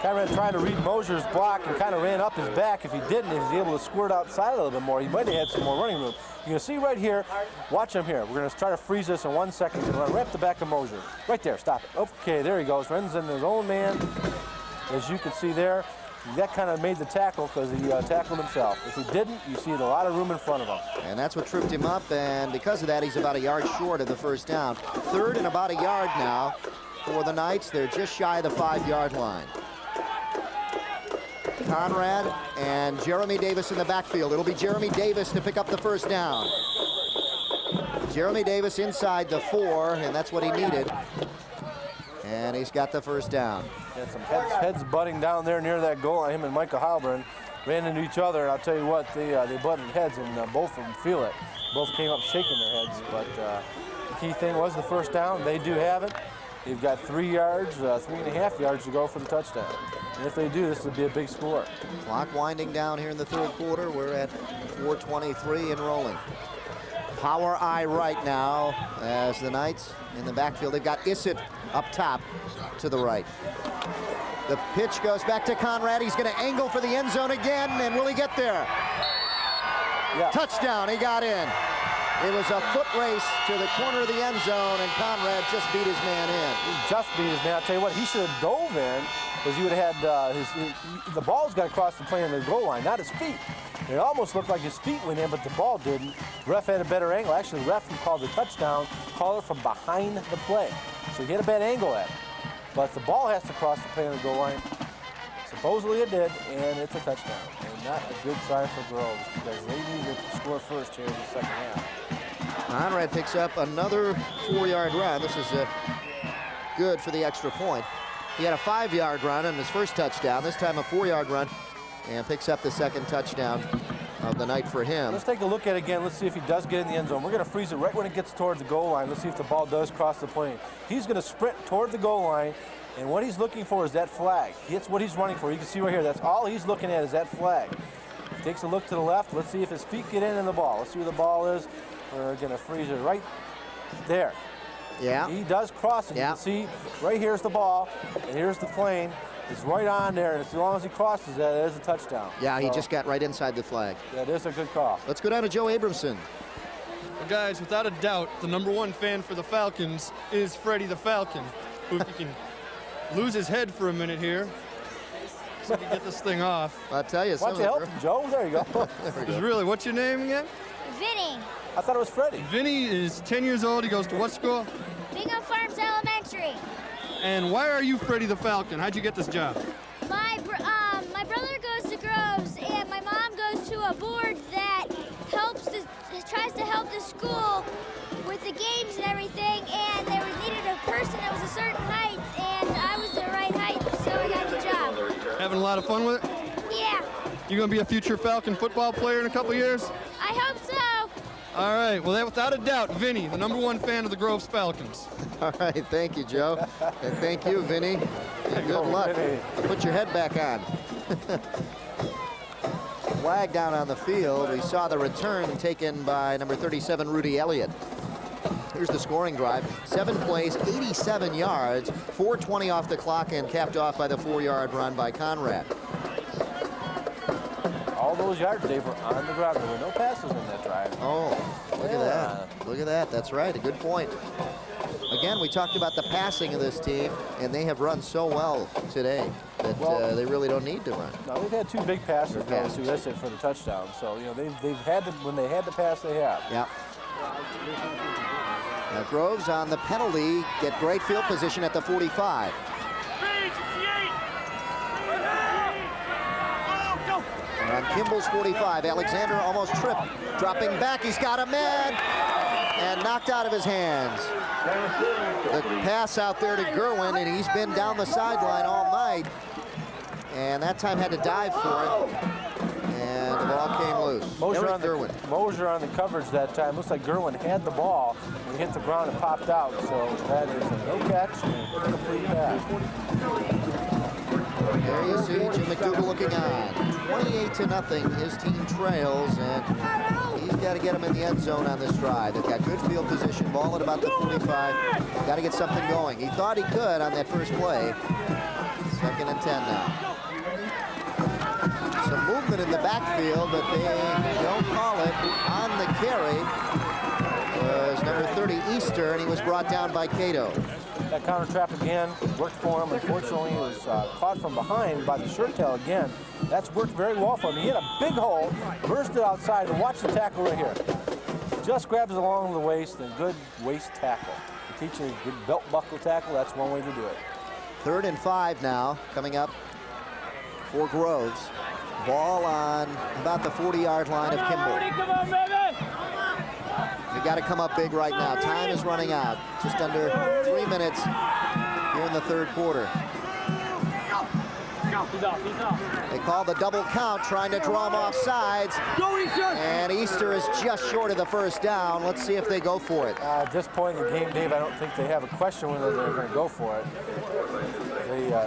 Conrad trying to read Mosier's block and kind of ran up his back. If he didn't, he was able to squirt outside a little bit more. He might have had some more running room. You're going to see right here, watch him here. We're going to try to freeze this in 1 second. We're going to wrap the back of Mosier. Right there, stop it. Okay, there he goes. Runs in his own man, as you can see there. That kind of made the tackle because he tackled himself. If he didn't, you see a lot of room in front of him. And that's what tripped him up, and because of that, he's about a yard short of the first down. Third and about a yard now for the Knights. They're just shy of the 5-yard line. Conrad and Jeremy Davis in the backfield. It'll be Jeremy Davis to pick up the first down. Jeremy Davis inside the 4, and that's what he needed. And he's got the first down. Had some heads butting down there near that goal. Him and Michael Halburn ran into each other, and I'll tell you what, they butted heads, and both of them feel it. Both came up shaking their heads, but the key thing was the first down. They do have it. They've got 3 yards, 3.5 yards to go for the touchdown. And if they do, this would be a big score. Clock winding down here in the third quarter. We're at 4:23 and rolling. Power eye right now as the Knights in the backfield. They've got Issett up top to the right. The pitch goes back to Conrad. He's going to angle for the end zone again, and will he get there? Yeah. Touchdown, he got in. It was a foot race to the corner of the end zone, and Conrad just beat his man in. He just beat his man. I'll tell you what, he should have dove in, because he would have had the ball's got to cross the plane on the goal line, not his feet. It almost looked like his feet went in, but the ball didn't. Ref had a better angle. Actually, the ref who called the touchdown called it from behind the play. So he had a bad angle at it. But the ball has to cross the plane on the goal line. Supposedly it did, and it's a touchdown. And not a good sign for Groves, because they needed to score first here in the second half. Conrad picks up another 4-yard run. This is good for the extra point. He had a 5-yard run on his first touchdown. This time a 4-yard run, and picks up the second touchdown of the night for him. Let's take a look at it again. Let's see if he does get in the end zone. We're going to freeze it right when it gets toward the goal line. Let's see if the ball does cross the plane. He's going to sprint toward the goal line, and what he's looking for is that flag. That's what he's running for. You can see right here, that's all he's looking at is that flag. He takes a look to the left. Let's see if his feet get in the ball. Let's see where the ball is. We're going to freeze it right there. Yeah. He does cross it. Yeah. You can see right here's the ball, and here's the plane. It's right on there, and as long as he crosses that, it is a touchdown. Yeah, he just got right inside the flag. That is a good call. Let's go down to Joe Abramson. Well, guys, without a doubt, the #1 fan for the Falcons is Freddie the Falcon, who, if he can lose his head for a minute here, so we can get this thing off. I'll tell you, Why don't you help him, Joe? There you go. Really, what's your name again? Vinny. I thought it was Freddie. Vinny is 10 years old. He goes to what school? Bingham Farms Elementary. And why are you Freddie the Falcon? How'd you get this job? My brother goes to Groves, and my mom goes to a board that tries to help the school with the games and everything, and they needed a person that was a certain height, and I was the right height, so I got the job. Having a lot of fun with it? Yeah, You gonna be a future Falcon football player in a couple years? I hope so. All right, well, without a doubt, Vinny, the #1 fan of the Groves Falcons. All right, thank you, Joe. And thank you, Vinny. And good luck. Put your head back on. Flag down on the field. We saw the return taken by number 37, Rudy Elliott. Here's the scoring drive. 7 plays, 87 yards, 4:20 off the clock, and capped off by the 4-yard run by Conrad. All those yards, Dave, were on the ground. There were no passes in that drive. Oh, look at that. Look at that. That's right. A good point. Again, we talked about the passing of this team, and they have run so well today. that they really don't need to run. No, they've had 2 big passes though, to this it for the touchdown. So, you know, they've had to, when they had to pass, they have. Yeah. Now Groves on the penalty get great field position at the 45. And on Kimball's 45, Alexander almost tripped, dropping back. He's got a man and knocked out of his hands. The pass out there to Gerwin, and he's been down the sideline all night. And that time had to dive for it. And the ball came loose. Mosier on the coverage that time. Looks like Gerwin had the ball. He hit the ground and popped out. So that is a no catch and complete pass. There you see Jim McDougal looking on. 28-0, his team trails, and he's got to get them in the end zone on this drive. They've got good field position, ball at about the 45. Got to get something going. He thought he could on that first play. 2nd and 10 now. Some movement in the backfield, but they don't call it. On the carry was number 30, Easter, and he was brought down by Cato. That counter trap again worked for him. Unfortunately, he was caught from behind by the shirt tail again. That's worked very well for him. He hit a big hole, bursted outside, and watch the tackle right here. Just grabs it along the waist, and good waist tackle. To teach a good belt buckle tackle, that's one way to do it. 3rd and 5 now, coming up for Groves. Ball on about the 40-yard line of Kimball. They got to come up big right now. Time is running out. Just under 3 minutes here in the 3rd quarter. They call the double count, trying to draw him off sides. And Easter is just short of the first down. Let's see if they go for it. At this point in the game, Dave, I don't think they have a question whether they're going to go for it.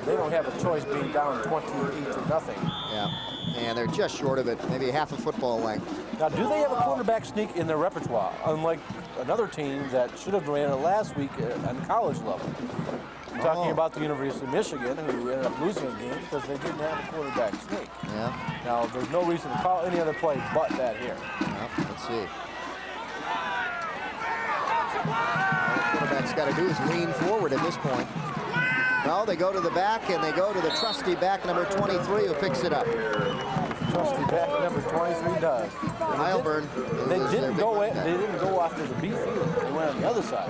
They don't have a choice being down 28-0. Yeah, and they're just short of it, maybe half a football length. Now, do they have a quarterback sneak in their repertoire, unlike another team that should have ran it last week on college level? I'm talking about the University of Michigan, who ended up losing a game because they didn't have a quarterback sneak. Yeah. Now, there's no reason to call any other play but that here. Yeah, let's see. All the quarterback's got to do is lean forward at this point. No, they go to the back, and they go to the trusty back number 23 who picks it up. Trusty back number 23 does. Heilburn. They didn't go after the beef either. They went on the other side.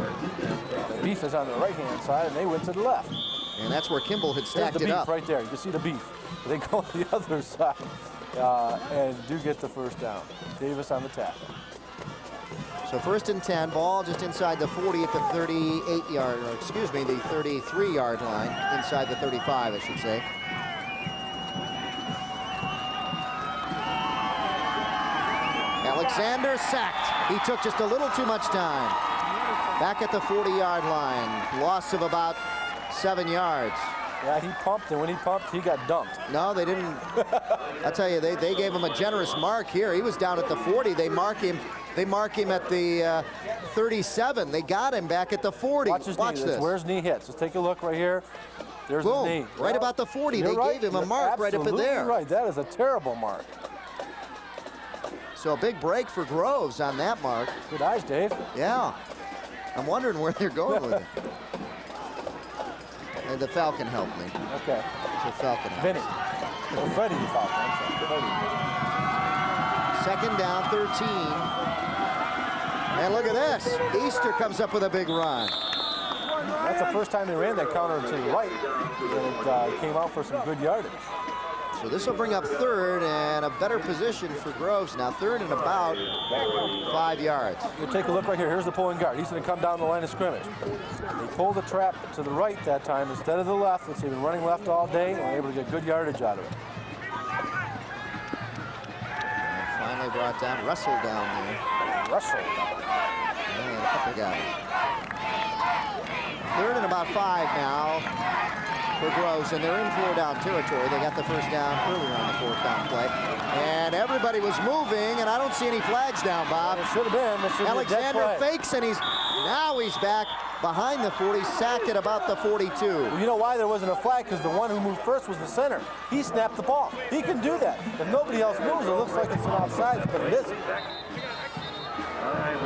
The beef is on the right-hand side, and they went to the left. And that's where Kimball had stacked it up. Right right there. You can see the beef. They go on the other side and do get the first down. Davis on the tap. So 1st and 10, ball just inside the 40 at the 38-yard, or excuse me, the 33-yard line, inside the 35, I should say. Alexander sacked. He took just a little too much time. Back at the 40-yard line, loss of about 7 yards. Yeah, he pumped, and when he pumped, he got dumped. No, they didn't. I'll tell you, they gave him a generous mark here. He was down at the 40. They mark him at the 37. They got him back at the 40. Watch this. Where his knee hits. Let's take a look right here. There's Boom, his knee. Right about the 40. They gave him a mark right up in there. Absolutely right. That is a terrible mark. So a big break for Groves on that mark. Good eyes, Dave. Yeah. I'm wondering where they're going with it. And the Falcon helped me. Okay. So Falcon helped. Vinny. Oh, Freddie the Falcon. I'm sorry. 2nd down, 13. And look at this. Easter comes up with a big run. That's the first time they ran that counter to the right. And it came out for some good yardage. So this will bring up 3rd and a better position for Groves now. 3rd and about 5 yards. You take a look right here. Here's the pulling guard. He's going to come down the line of scrimmage. They pulled the trap to the right that time instead of the left. Let's see, they've been running left all day and were able to get good yardage out of it. And finally brought down, Russell down there. Russell. And a couple guys. 3rd and about 5 now for Groves, and they're in 4-down territory. They got the first down earlier on the 4th down play. And everybody was moving, and I don't see any flags down, Bob. It should have been. Alexander fakes, and he's back behind the 40, sacked at about the 42. Well, you know why there wasn't a flag? Because the one who moved first was the center. He snapped the ball. He can do that. If nobody else moves, it looks like it's an offsides, but it isn't.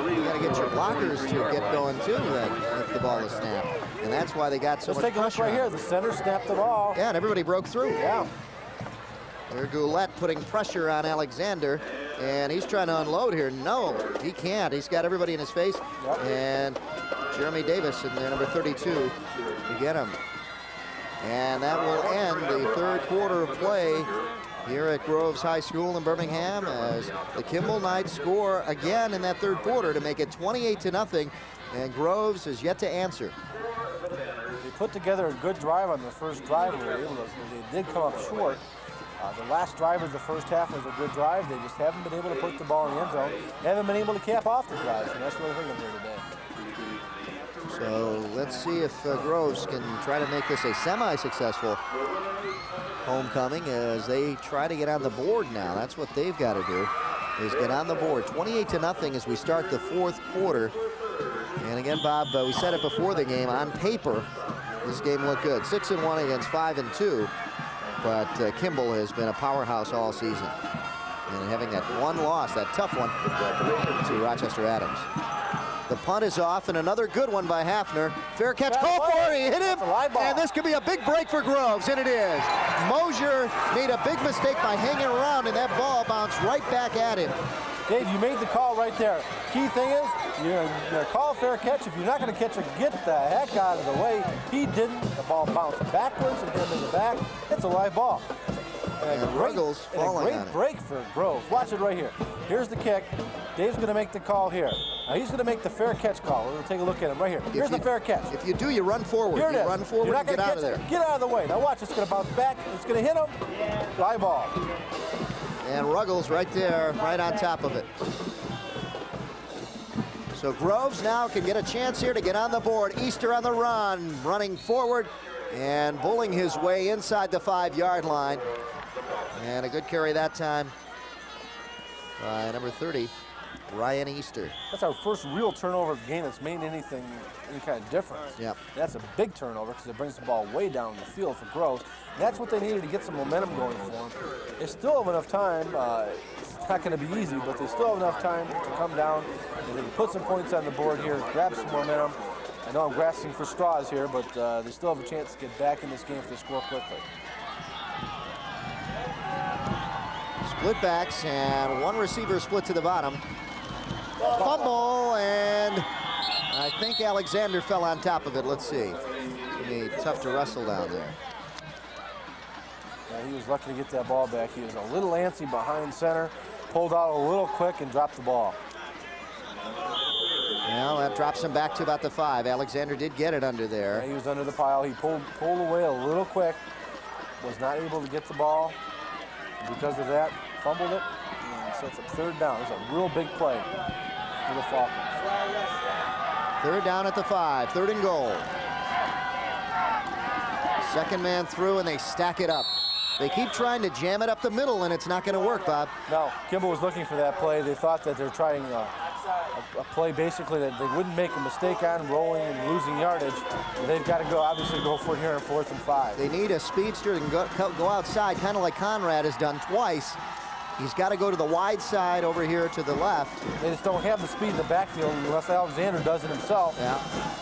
You got to get your blockers to get going too if the ball is snapped. And that's why they got so much pressure. Let's take a look right here. The center snapped the ball. Yeah, and everybody broke through. Yeah. There, Goulet putting pressure on Alexander, and he's trying to unload here. No, he can't. He's got everybody in his face. Yep. And Jeremy Davis in there, number 32, to get him. And that will end the third quarter of play here at Groves High School in Birmingham as the Kimball Knights score again in that third quarter to make it 28-0, and Groves is yet to answer. They put together a good drive on the first drive. They did come up short. The last drive of the first half was a good drive. They just haven't been able to put the ball in the end zone. They haven't been able to cap off the drives, and that's what hurt them here today. So let's see if Groves can try to make this a semi-successful homecoming as they try to get on the board now. That's what they've got to do, is get on the board. 28-0 as we start the fourth quarter. And again, Bob, we said it before the game, on paper, this game looked good. 6-1 against 5-2, but Kimball has been a powerhouse all season. And having that one loss, that tough one, to Rochester Adams. The punt is off, and another good one by Hafner. Fair catch, call for it, he hit him, and this could be a big break for Groves, and it is. Mosier made a big mistake by hanging around, and that ball bounced right back at him. Dave, you made the call right there. Key thing is, you're call fair catch. If you're not going to catch it, get the heck out of the way. He didn't. The ball bounced backwards and hit him in the back. It's a live ball. And Ruggles falling on it. Great break for Groves. Watch it right here. Here's the kick. Dave's going to make the call here. Now he's going to make the fair catch call. We're going to take a look at him right here. Here's the fair catch. If you do, you run forward. Here it is. Run forward and get out of there. Get out of the way. Now watch, it's going to bounce back. It's going to hit him. Live ball. And Ruggles right there, right on top of it. So Groves now can get a chance here to get on the board. Easter on the run, running forward and bulling his way inside the 5-yard line. And a good carry that time by number 30, Ryan Easter. That's our first real turnover of the game that's made any kind of difference. Yep. That's a big turnover because it brings the ball way down the field for Groves. And that's what they needed to get some momentum going for them. They still have enough time. It's not going to be easy, but they still have enough time to come down. And they can put some points on the board here, grab some momentum. I know I'm grasping for straws here, but they still have a chance to get back in this game if they score quickly. Split backs, and one receiver split to the bottom. Fumble, and I think Alexander fell on top of it. Let's see. It's going to be tough to wrestle down there. Yeah, he was lucky to get that ball back. He was a little antsy behind center, pulled out a little quick and dropped the ball. Well, that drops him back to about the 5. Alexander did get it under there. Yeah, he was under the pile. He pulled away a little quick, was not able to get the ball. Because of that, fumbled it, and so it's a third down. It's a real big play for the Falcons. Third down at the 5, 3rd and goal. Second man through, and they stack it up. They keep trying to jam it up the middle, and it's not going to work, Bob. No, Kimball was looking for that play. They thought that they're trying a play basically that they wouldn't make a mistake on, rolling and losing yardage. They've got to obviously go for it here on 4th and 5. They need a speedster that can go outside, kind of like Conrad has done twice. He's got to go to the wide side over here to the left. They just don't have the speed in the backfield unless Alexander does it himself. Yeah.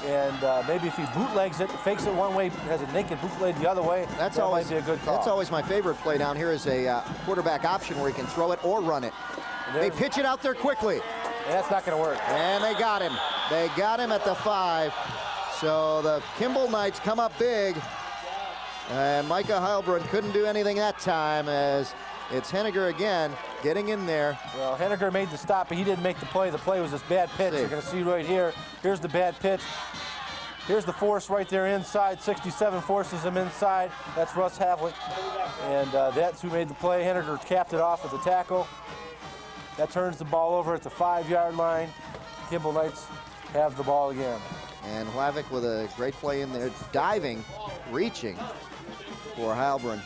And maybe if he bootlegs it, fakes it one way, has a naked bootleg the other way, that might be a good call. That's always my favorite play down here is a quarterback option where he can throw it or run it. They pitch it out there quickly. And that's not going to work. And they got him. They got him at the 5. So the Kimball Knights come up big. And Micah Heilbrunn couldn't do anything that time as it's Henniger again getting in there. Well, Henniger made the stop, but he didn't make the play. The play was this bad pitch. You're going to see right here. Here's the bad pitch. Here's the force right there inside. 67 forces him inside. That's Russ Havlick. And that's who made the play. Henniger capped it off with the tackle. That turns the ball over at the 5-yard line. Kimball Knights have the ball again. And Havlick with a great play in there, diving, reaching for Heilbrunn.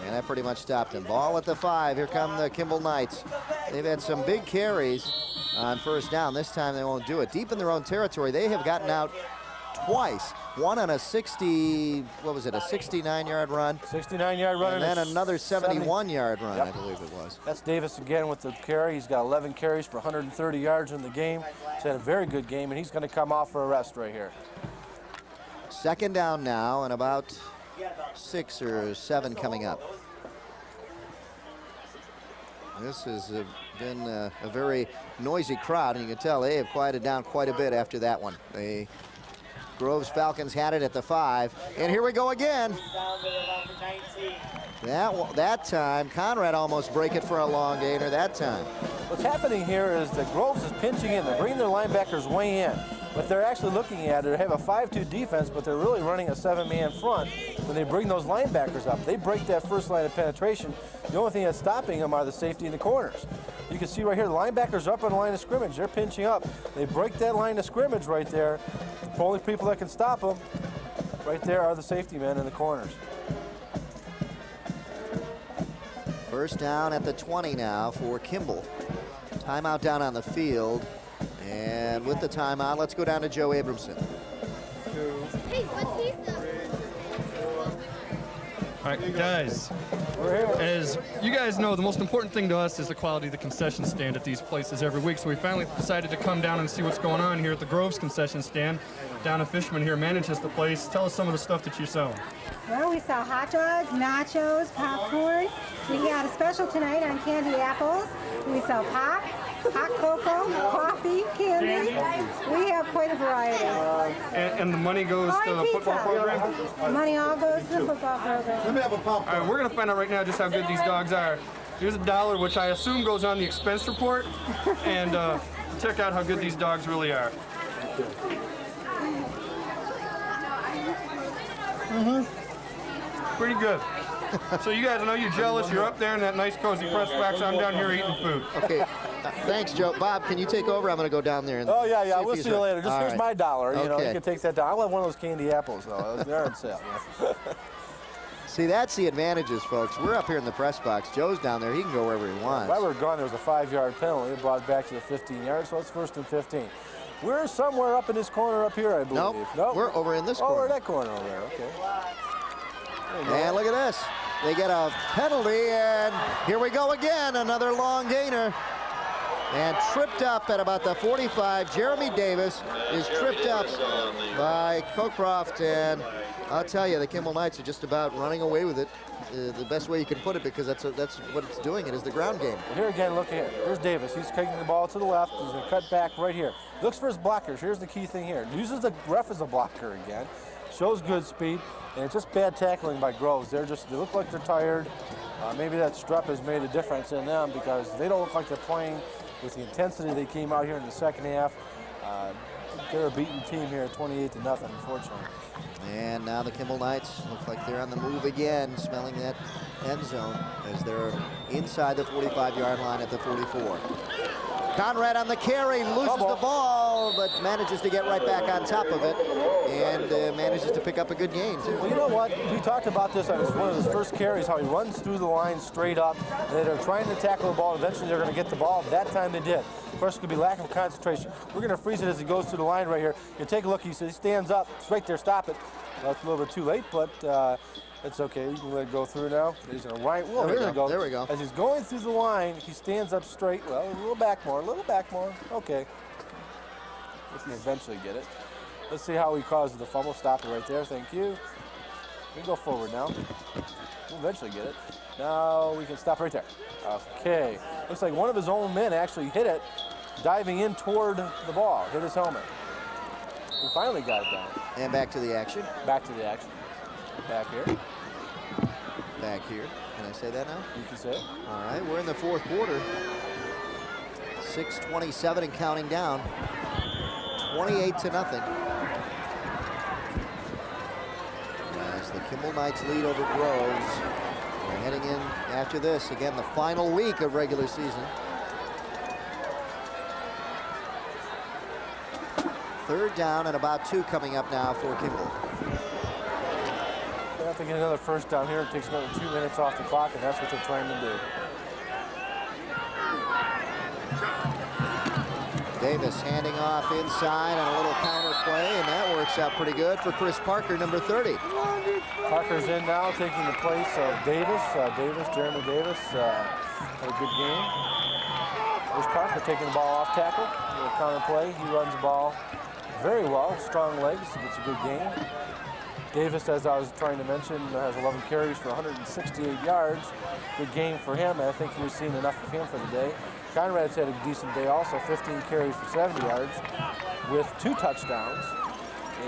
And that pretty much stopped him. Ball at the 5. Here come the Kimball Knights. They've had some big carries on first down. This time they won't do it. Deep in their own territory, they have gotten out twice. One on a 69-yard run. 69-yard run. And then another 71-yard run, yep. I believe it was. That's Davis again with the carry. He's got 11 carries for 130 yards in the game. He's had a very good game, and he's going to come off for a rest right here. Second down now, and about 6 or 7 coming up. This has been a very noisy crowd, and you can tell they have quieted down quite a bit after that one. The Groves Falcons had it at the 5, and here we go again. That time, Conrad almost break it for a long gainer that time. What's happening here is that Groves is pinching in. They're bringing their linebackers way in. What they're actually looking at, they have a 5-2 defense, but they're really running a 7-man front. When they bring those linebackers up, they break that first line of penetration. The only thing that's stopping them are the safety and the corners. You can see right here, the linebackers are up on the line of scrimmage. They're pinching up. They break that line of scrimmage right there. The only people that can stop them right there are the safety men in the corners. First down at the 20 now for Kimball. Timeout down on the field. And with the timeout, let's go down to Joe Abramson. Hey, what's he say? All right, guys, as you guys know, the most important thing to us is the quality of the concession stand at these places every week. So we finally decided to come down and see what's going on here at the Groves concession stand. Donna Fishman here manages the place. Tell us some of the stuff that you sell. Well, we sell hot dogs, nachos, popcorn. We got a special tonight on candy apples. We sell pop, hot cocoa, coffee, candy. We have quite a variety. And the money goes to the football program? The money all goes to the football program. All right, we're going to find out right now just how good these dogs are. Here's $1, which I assume goes on the expense report, and check out how good these dogs really are. Pretty good. So you guys, I know you're jealous. You're up there in that nice cozy press box. I'm down here eating food. Okay, thanks, Joe. Bob, can you take over? I'm going to go down there. And Oh, yeah, see if we'll he's see you right. later. Just All here's right. my $1. You know, Okay. you can take that down. I'll have one of those candy apples, though. They're on sale. See, that's the advantages, folks. We're up here in the press box. Joe's down there. He can go wherever he wants. While we were gone, there was a 5-yard penalty. It brought it back to the 15-yard, so it's 1st and 15. We're somewhere up in this corner up here, I believe. Nope. We're over in this Oh, corner. we're that corner over there. Okay. And look at this. They get a penalty, and here we go again. Another long gainer. And tripped up at about the 45. Jeremy Davis is tripped up by Cockcroft, and I'll tell you, the Kimball Knights are just about running away with it. The best way you can put it, because that's what it's doing. It is the ground game. Here again, look here. Here's Davis. He's kicking the ball to the left. He's going to cut back right here. Looks for his blockers. Here's the key thing here. Uses the ref as a blocker again. Shows good speed, and it's just bad tackling by Groves. They look like they're tired. Maybe that strep has made a difference in them, because they don't look like they're playing with the intensity they came out here in the second half. They're a beaten team here, 28-0, unfortunately. And now the Kimball Knights look like they're on the move again, smelling that end zone as they're inside the 45-yard line at the 44. Conrad on the carry, loses the ball, but manages to get right back on top of it and manages to pick up a good gain, too. Well, you know what? We talked about this on one of his first carries, how he runs through the line straight up. They're trying to tackle the ball. Eventually, they're going to get the ball. That time they did. Of course, it could be lack of concentration. We're going to freeze it as he goes through the line right here. You take a look. He stands up. It's right there. Stop it. Well, it's a little bit too late, but it's okay. You can let it go through now. He's going to right. Well, there we go. There we go. As he's going through the line, he stands up straight. Well, a little back more. Okay. We can eventually get it. Let's see how he causes the fumble. Stop it right there. Thank you. We can go forward now. We'll eventually get it. Now we can stop right there. Okay. Looks like one of his own men actually hit it, diving in toward the ball. Hit his helmet. We finally got it down. And back to the action. Back to the action. Back here. Back here. Can I say that now? You can say it. All right, we're in the fourth quarter. 6:27 and counting down. 28-0. As the Kimball Knights lead over Groves. We're heading in after this. Again, the final week of regular season. Third down and about 2 coming up now for Kimball. They have to get another first down here. It takes another 2 minutes off the clock, and that's what they're trying to do. Davis handing off inside on a little counter play, and that works out pretty good for Chris Parker, number 30. Parker's in now, taking the place of Davis. Jeremy Davis, had a good game. There's Parker taking the ball off tackle, a little counter play. He runs the ball very well, strong legs, gets a good game. Davis, as I was trying to mention, has 11 carries for 168 yards. Good game for him, and I think you've seen enough of him for the day. Conrad's had a decent day also, 15 carries for 70 yards with 2 touchdowns.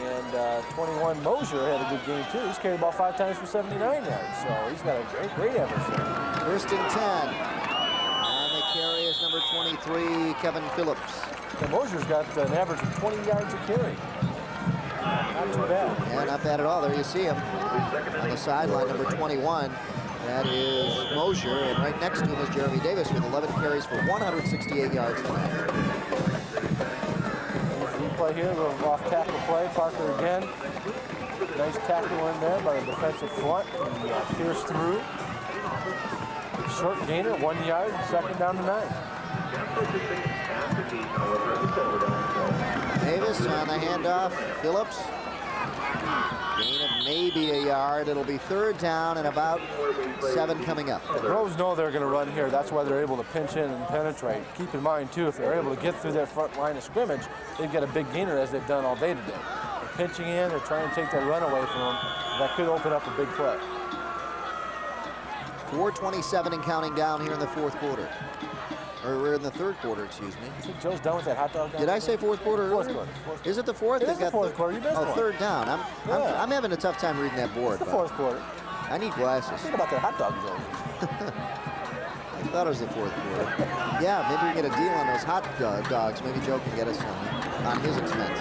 And 21 Mosier had a good game too. He's carried the ball 5 times for 79 yards, so he's got a great average there. First and 10. And the carry is number 23, Kevin Phillips. And Mosier's got an average of 20 yards a carry. Not too bad. Yeah, not bad at all. There you see him on the sideline, number 21. That is Mosier, and right next to him is Jeremy Davis with 11 carries for 168 yards tonight. Replay here, a little off tackle play. Parker again. Nice tackle in there by the defensive front. He pierced through. Short gainer, 1 yard, second down to 9. Davis on the handoff. Phillips. Gain of maybe a yard. It'll be third down and about 7 coming up. The Groves know they're going to run here. That's why they're able to pinch in and penetrate. Keep in mind, too, if they're able to get through their front line of scrimmage, they've got a big gainer as they've done all day today. They're pinching in. They're trying to take that run away from them. That could open up a big play. 4:27 and counting down here in the fourth quarter. Or we're in the third quarter, excuse me. I think Joe's done with that hot dog down. Did I say fourth quarter? Fourth quarter. Is it the fourth? It is the fourth quarter. You missed one. Third down. I'm having a tough time reading that board. It's the fourth quarter. I need glasses. Think about that hot dog, Joe. I thought it was the fourth quarter. Yeah, maybe we can get a deal on those hot dogs. Maybe Joe can get us some on his expense.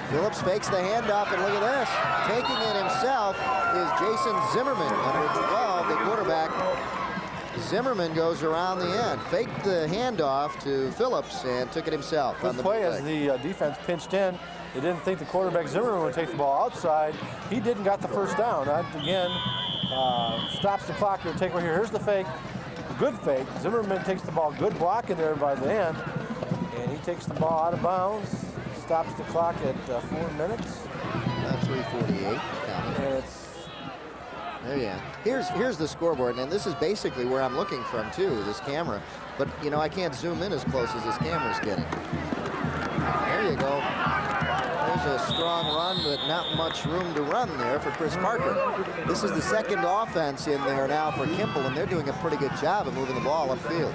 Phillips fakes the handoff, and look at this. Taking it himself is Jason Zimmerman, number 12, the quarterback. Zimmerman goes around the end, faked the handoff to Phillips, and took it himself. Good play as the defense pinched in. They didn't think the quarterback Zimmerman would take the ball outside. He didn't got the first down. That, again, stops the clock here. Take right here. Here's the fake. Good fake. Zimmerman takes the ball. Good block in there by the end. And he takes the ball out of bounds. Stops the clock at 4 minutes. 3:48. And it's there you go. Here's the scoreboard, and this is basically where I'm looking from too, this camera. But you know, I can't zoom in as close as this camera's getting. There you go. There's a strong run, but not much room to run there for Chris Parker. This is the second offense in there now for Kimball, and they're doing a pretty good job of moving the ball upfield.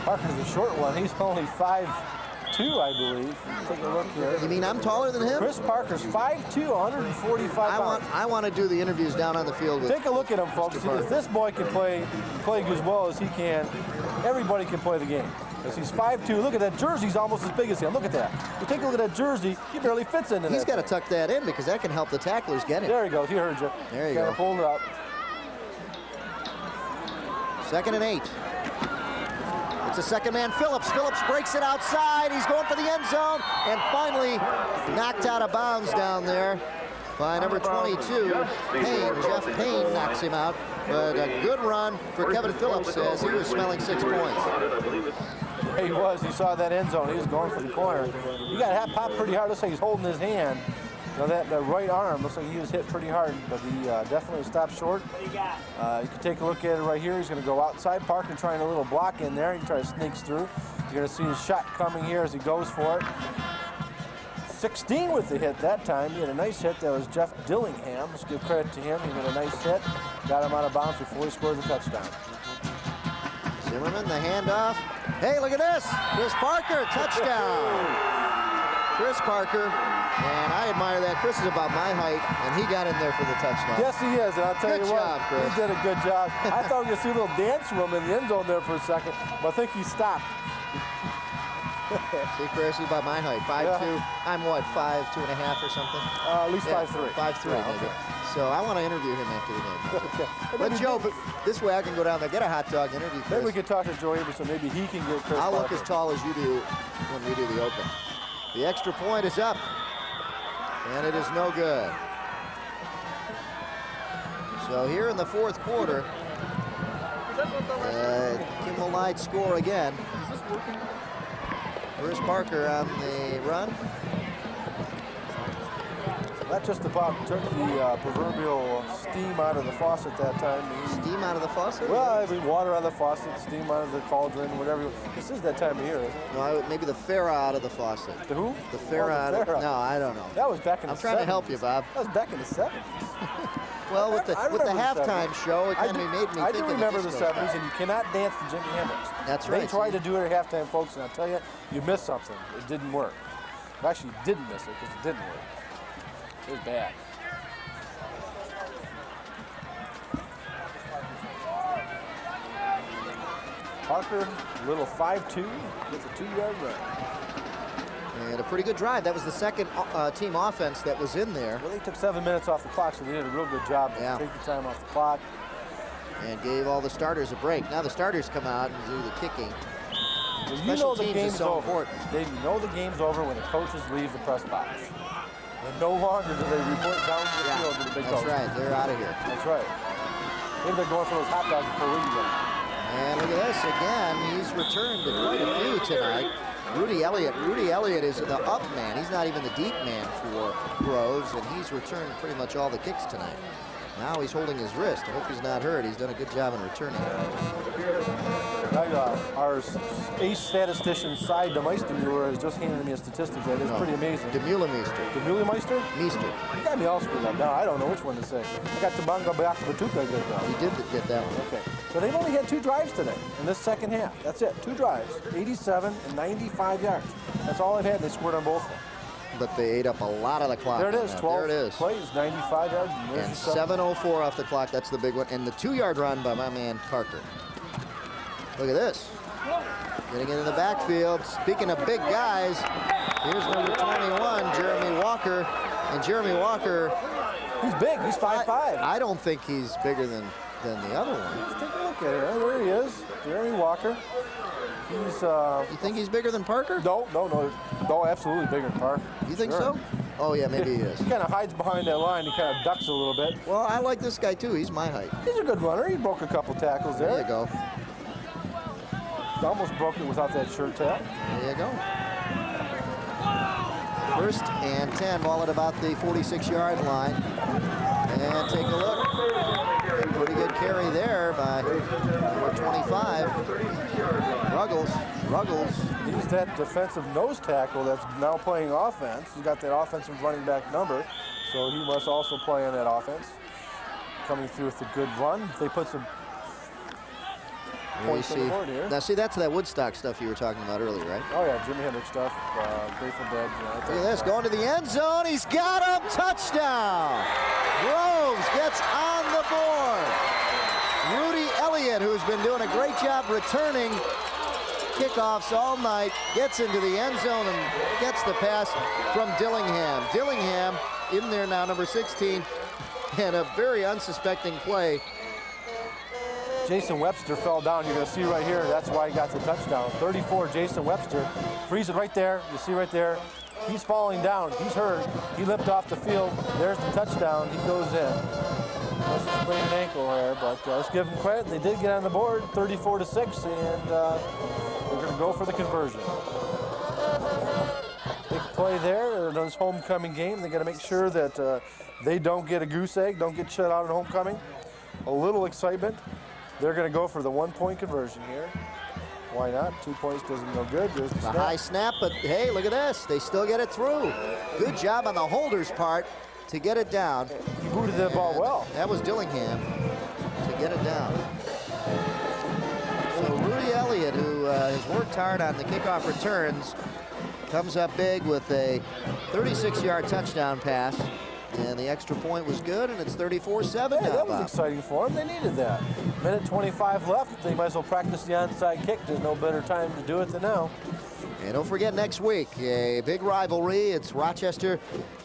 Parker's a short one. He's only 5'2", I believe. Take a look here. You mean I'm taller than him? Chris Parker's 5'2", 145 pounds. I want to do the interviews down on the field with Take a look at him, folks. If this boy can play as well as he can, everybody can play the game. Because he's 5'2". Look at that jersey. He's almost as big as him. Look at that. You take a look at that jersey. He barely fits into that. He's got to tuck that in because that can help the tacklers get it. There he goes. He heard you. There you go. Pulled it up. 2nd and 8. It's a second man, Phillips. Phillips breaks it outside. He's going for the end zone and finally knocked out of bounds down there by number 22, Payne. Jeff Payne knocks him out. But a good run for Kevin Phillips as he was smelling 6 points. There he was. He saw that end zone. He was going for the corner. He got popped pretty hard. Looks like he's holding his hand. Now that right arm looks like he was hit pretty hard, but he definitely stopped short. You can take a look at it right here. He's going to go outside. Parker trying a little block in there. He tries to sneaks through. You're going to see his shot coming here as he goes for it. 16 with the hit that time. He had a nice hit. That was Jeff Dillingham. Let's give credit to him. He made a nice hit. Got him out of bounds before he scored the touchdown. Zimmerman, the handoff. Hey, look at this. Chris Parker, touchdown. Chris Parker, and I admire that. Chris is about my height, and he got in there for the touchdown. Yes, he is, and I'll tell you what, job, Chris. He did a good job. I thought we were going to see a little dance from him in the end zone there for a second, but I think he stopped. See, Chris, he's about my height, 5'2". Yeah. I'm what, 5'2.5" or something? At least 5'3". 5'3", yeah, maybe. Okay. So I want to interview him after the game. Okay. But Joe, this way I can go down there, get a hot dog, interview Chris. Maybe we could talk to Joe Aberson. Maybe he can get Chris I'll Parker. look as tall as you do when we do the open. The extra point is up, and it is no good. So here in the fourth quarter, Kimball Knights score again. Here's Parker on the run. That just about took the proverbial steam out of the faucet that time. Steam out of the faucet? Well, I mean, water out of the faucet, steam out of the cauldron, whatever. This is that time of year, isn't it? No, maybe the Farah out of the faucet. The who? The Farah out of... No, I don't know. That was back in the 70s. I'm trying to help you, Bob. That was back in the 70s. Well, with the halftime show, it kind of made me think I do remember the 70s, style. and you cannot dance to Jimi Hendrix. That's right. They tried to do it at halftime, folks, and I'll tell you, you missed something. It didn't work. You actually didn't miss it because it didn't work. It was bad. Parker, little 5'2", gets a 2-yard run. And a pretty good drive. That was the second team offense that was in there. Well, they took 7 minutes off the clock, so they did a real good job to take the time off the clock. And gave all the starters a break. Now the starters come out and do the kicking. Well, you know the game's so over. important. They know the game's over when the coaches leave the press box. And no longer do they report down to the field to the big coach. That's right. They're out of here. That's right. Maybe they're going for those hot dogs before we get them. And look at this again. He's returned to quite a few tonight. Rudy Elliott. Rudy Elliott is the up man. He's not even the deep man for Groves, and he's returned pretty much all the kicks tonight. Now he's holding his wrist. I hope he's not hurt. He's done a good job in returning. Our ace statistician, Cy DeMeister, has just handed me a statistic that is pretty amazing. DeMulemeister. DeMulemeister? Meester. You got me all screwed up now. I don't know which one to say. I got Tabanga Batuka good now. He did get that one. Okay. So they've only had 2 drives today in this second half. That's it. 2 drives. 87 and 95 yards. That's all they've had. They scored on both. But they ate up a lot of the clock. There it is. 12 there it is. plays, 95 yards. And 7:04 off the clock. That's the big one. And the 2-yard run by my man Parker. Look at this. Getting into the backfield. Speaking of big guys, here's number 21, Jeremy Walker. And Jeremy Walker, he's big. He's 5'5". I don't think he's bigger than the other one. Let's take a look at it. There he is, Jeremy Walker. He's. You think he's bigger than Parker? No, absolutely bigger than Parker. You think so? Oh yeah, maybe he is. He kind of hides behind that line. He kind of ducks a little bit. Well, I like this guy too. He's my height. He's a good runner. He broke a couple tackles there. There you go. Almost broke it without that shirt tail. There you go. 1st and 10, ball at about the 46-yard line. And take a look. Pretty good carry there by number 25. Ruggles. He's that defensive nose tackle that's now playing offense. He's got that offensive running back number, so he must also play in that offense. Coming through with a good run. If they put some points on the board here. Now, see, that's that Woodstock stuff you were talking about earlier, right? Oh, yeah, Jimi Hendrix stuff, Grateful Dead. Look at this, going to the end zone. He's got him. Touchdown. Groves gets on the board. Rudy Elliott, who's been doing a great job returning kickoffs all night, gets into the end zone and gets the pass from Dillingham. Dillingham in there now, number 16, and a very unsuspecting play. Jason Webster fell down. You're going to see right here. That's why he got the touchdown. 34, Jason Webster. Freeze it right there. You see right there. He's falling down. He's hurt. He limped off the field. There's the touchdown. He goes in. That's a sprained ankle there, but let's give him credit. They did get on the board, 34-6, and they're going to go for the conversion. Big play there in this homecoming game. They got to make sure that they don't get a goose egg, don't get shut out at homecoming. A little excitement. They're going to go for the 1-point conversion here. Why not? 2 points doesn't go good. There's the snap. High snap, but hey, look at this. They still get it through. Good job on the holder's part to get it down. He booted that ball well. That was Dillingham to get it down. So Rudy Elliott, who has worked hard on the kickoff returns, comes up big with a 36-yard touchdown pass. And the extra point was good, and it's 34-7 now. That was exciting for them. They needed that. Minute 25 left. They might as well practice the onside kick. There's no better time to do it than now. And don't forget, next week, a big rivalry. It's Rochester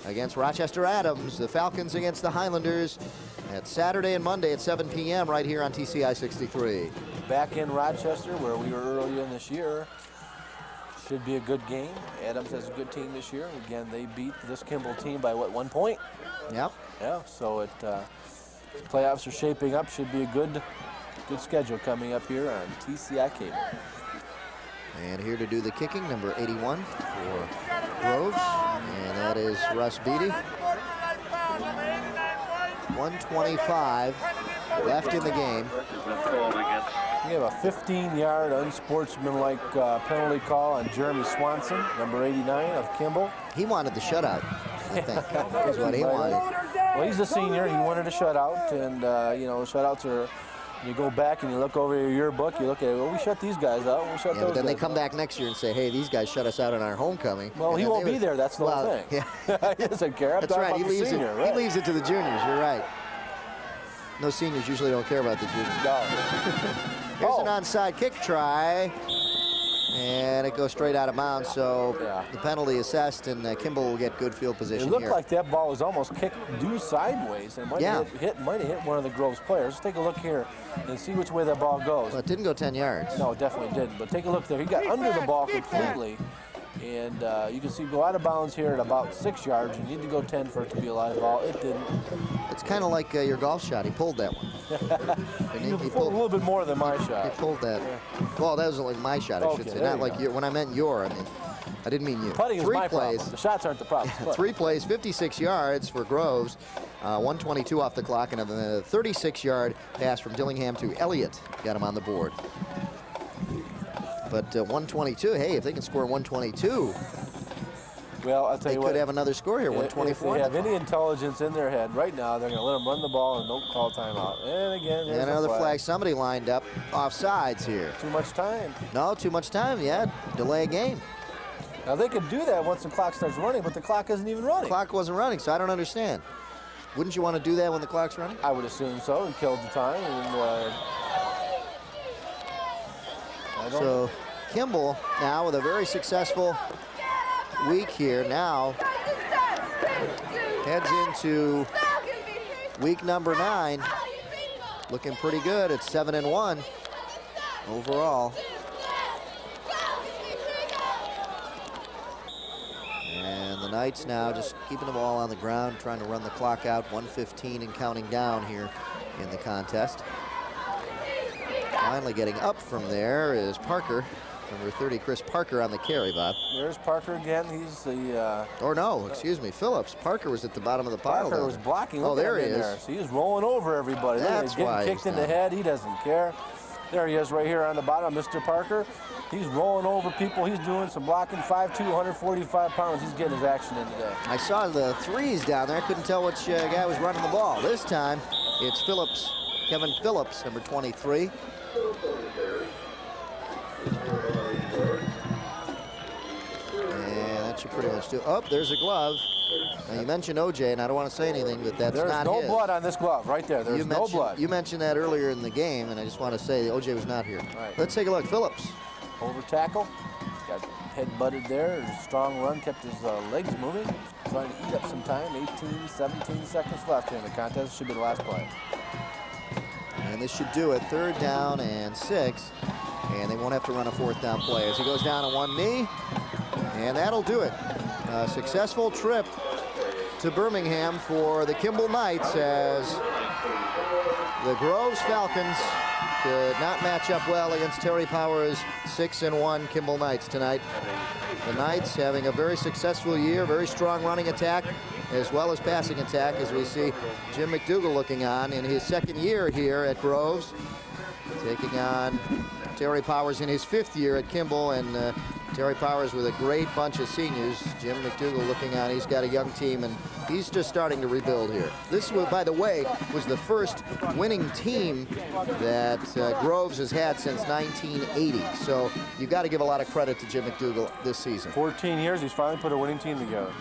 against Rochester Adams. The Falcons against the Highlanders at Saturday and Monday at 7 p.m. right here on TCI 63. Back in Rochester, where we were earlier in this year. Should be a good game. Adams has a good team this year. Again, they beat this Kimball team by, what, 1 point? Yep. Yeah, so playoffs are shaping up. Should be a good schedule coming up here on TCI Cable. And here to do the kicking, number 81 for Groves, and that is Russ Beatty. 1:25 left in the game. We have a 15-yard unsportsmanlike penalty call on Jeremy Swanson, number 89 of Kimball. He wanted the shutout, I think, is what he wanted. Well, he's a senior. He wanted a shutout, and you know, shutouts are. You go back and you look over your yearbook. You look at it. Well, we shut these guys out. We shut those. But then they guys come out. back next year and say, "Hey, these guys shut us out on our homecoming." Well, he won't be there. That's the whole thing. Yeah. He doesn't care. That's right. He leaves senior, it. right? He leaves it to the juniors. You're right. No, seniors usually don't care about the juniors. No. Here's an onside kick try, and it goes straight out of bounds. So the penalty assessed, and Kimball will get good field position. It looked here. like that ball was almost kicked due sideways, and might have hit one of the Groves players. Let's take a look here and see which way that ball goes. Well, it didn't go 10 yards. No, it definitely didn't. But take a look there. He got under the ball completely. And you can see go out of bounds here at about 6 yards. You need to go 10 for it to be a live ball. It didn't. It's kind of like your golf shot. He pulled that one. he pulled a little bit more than my shot. He pulled that. Well, that was like my shot, I should say. Not like when I meant your. I mean, I didn't mean you. Putting is my problem. The shots aren't the problem. 3 plays, 56 yards for Groves. 1:22 off the clock, and a 36-yard pass from Dillingham to Elliott got him on the board. But 1:22, hey, if they can score 1:22, well, I'll tell you what, they could have another score here, 1:24. If they have any intelligence in their head right now, they're going to let them run the ball and don't call timeout. And again, there's another flag. flag. Somebody lined up offsides here. Too much time. No, too much time. Yeah, delay a game. Now they could do that once the clock starts running, but the clock isn't even running. The clock wasn't running, so I don't understand. Wouldn't you want to do that when the clock's running? I would assume so. It killed the time. And, so Kimball now with a very successful week here now heads into week number 9, looking pretty good at 7-1 overall. And the Knights now just keeping the ball on the ground, trying to run the clock out. 1:15 and counting down here in the contest. Finally getting up from there is Parker. Number 30, Chris Parker on the carry, Bob. There's Parker again. He's the... or no, excuse me, Phillips. Parker was at the bottom of the pile. Parker was blocking. Oh, there he is. There. So he's rolling over everybody. That's getting why kicked in the head. He doesn't care. There he is right here on the bottom, Mr. Parker. He's rolling over people. He's doing some blocking. 5'2", 145 pounds. He's getting his action in today. I saw the threes down there. I couldn't tell which guy was running the ball. This time, it's Phillips, Kevin Phillips, number 23. And that should pretty much do. Oh, there's a glove. Now, you mentioned OJ, and I don't want to say anything, but that's not his. There's no blood on this glove right there. There's no blood. You mentioned that earlier in the game, and I just want to say OJ was not here. Right. Let's take a look. Phillips. Over tackle. Got head butted there. Strong run. Kept his legs moving. Trying to eat up some time. 18, 17 seconds left here in the contest. Should be the last play. And this should do it. 3rd down and 6. And they won't have to run a 4th down play as he goes down on one knee. And that'll do it. A successful trip to Birmingham for the Kimball Knights as the Groves Falcons could not match up well against Terry Powers' 6-1 Kimball Knights tonight. The Knights having a very successful year, very strong running attack as well as passing attack, as we see Jim McDougall looking on in his 2nd year here at Groves, taking on Terry Powers in his 5th year at Kimball, and Terry Powers with a great bunch of seniors. Jim McDougall looking on. He's got a young team, and he's just starting to rebuild here. This, by the way, was the first winning team that Groves has had since 1980. So you've got to give a lot of credit to Jim McDougall this season. 14 years, he's finally put a winning team together.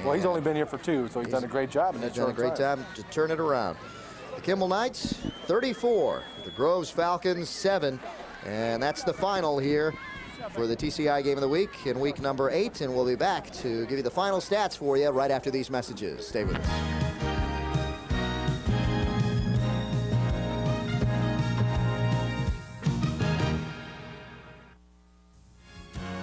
Well, he's only been here for 2, so he's done a great job. He's done a great time to turn it around. The Kimball Knights, 34. The Groves Falcons, 7. And that's the final here for the TCI Game of the Week in week number 8. And we'll be back to give you the final stats for you right after these messages. Stay with us.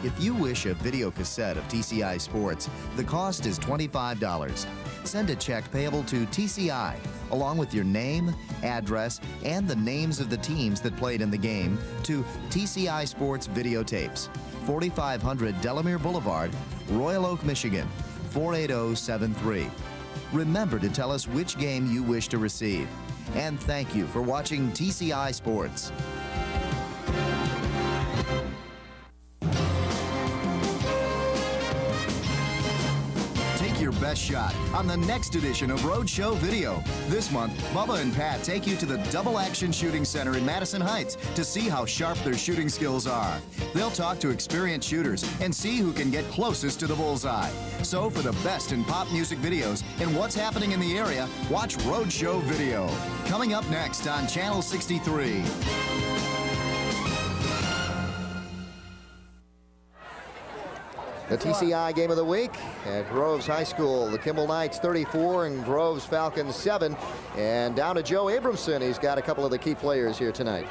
If you wish a video cassette of TCI Sports, the cost is $25. Send a check payable to TCI, along with your name, address, and the names of the teams that played in the game, to TCI Sports Videotapes, 4500 Delamere Boulevard, Royal Oak, Michigan, 48073. Remember to tell us which game you wish to receive. And thank you for watching TCI Sports. Take your best shot on the next edition of Roadshow Video. This month, Bubba and Pat take you to the Double Action Shooting Center in Madison Heights to see how sharp their shooting skills are. They'll talk to experienced shooters and see who can get closest to the bullseye. So for the best in pop music videos and what's happening in the area, watch Roadshow Video. Coming up next on Channel 63. The TCI game of the week at Groves High School. The Kimball Knights 34 and Groves Falcons 7. And down to Joe Abramson. He's got a couple of the key players here tonight.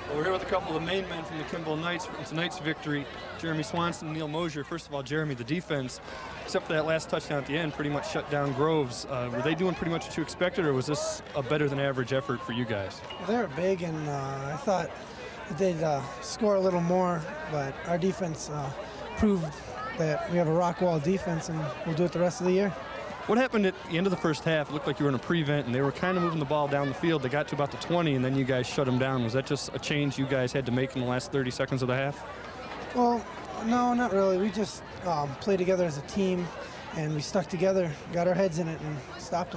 Well, we're here with a couple of the main men from the Kimball Knights in tonight's victory. Jeremy Swanson and Neil Mosier. First of all, Jeremy, the defense, except for that last touchdown at the end, pretty much shut down Groves. Were they doing pretty much what you expected, or was this a better than average effort for you guys? Well, they were big, and I thought that they'd score a little more, but our defense proved that we have a rock wall defense, and we'll do it the rest of the year. What happened at the end of the first half? It looked like you were in a prevent, and they were kind of moving the ball down the field. They got to about the 20, and then you guys shut them down. Was that just a change you guys had to make in the last 30 seconds of the half? Well, no, not really. We just played together as a team, and we stuck together, got our heads in it, and stopped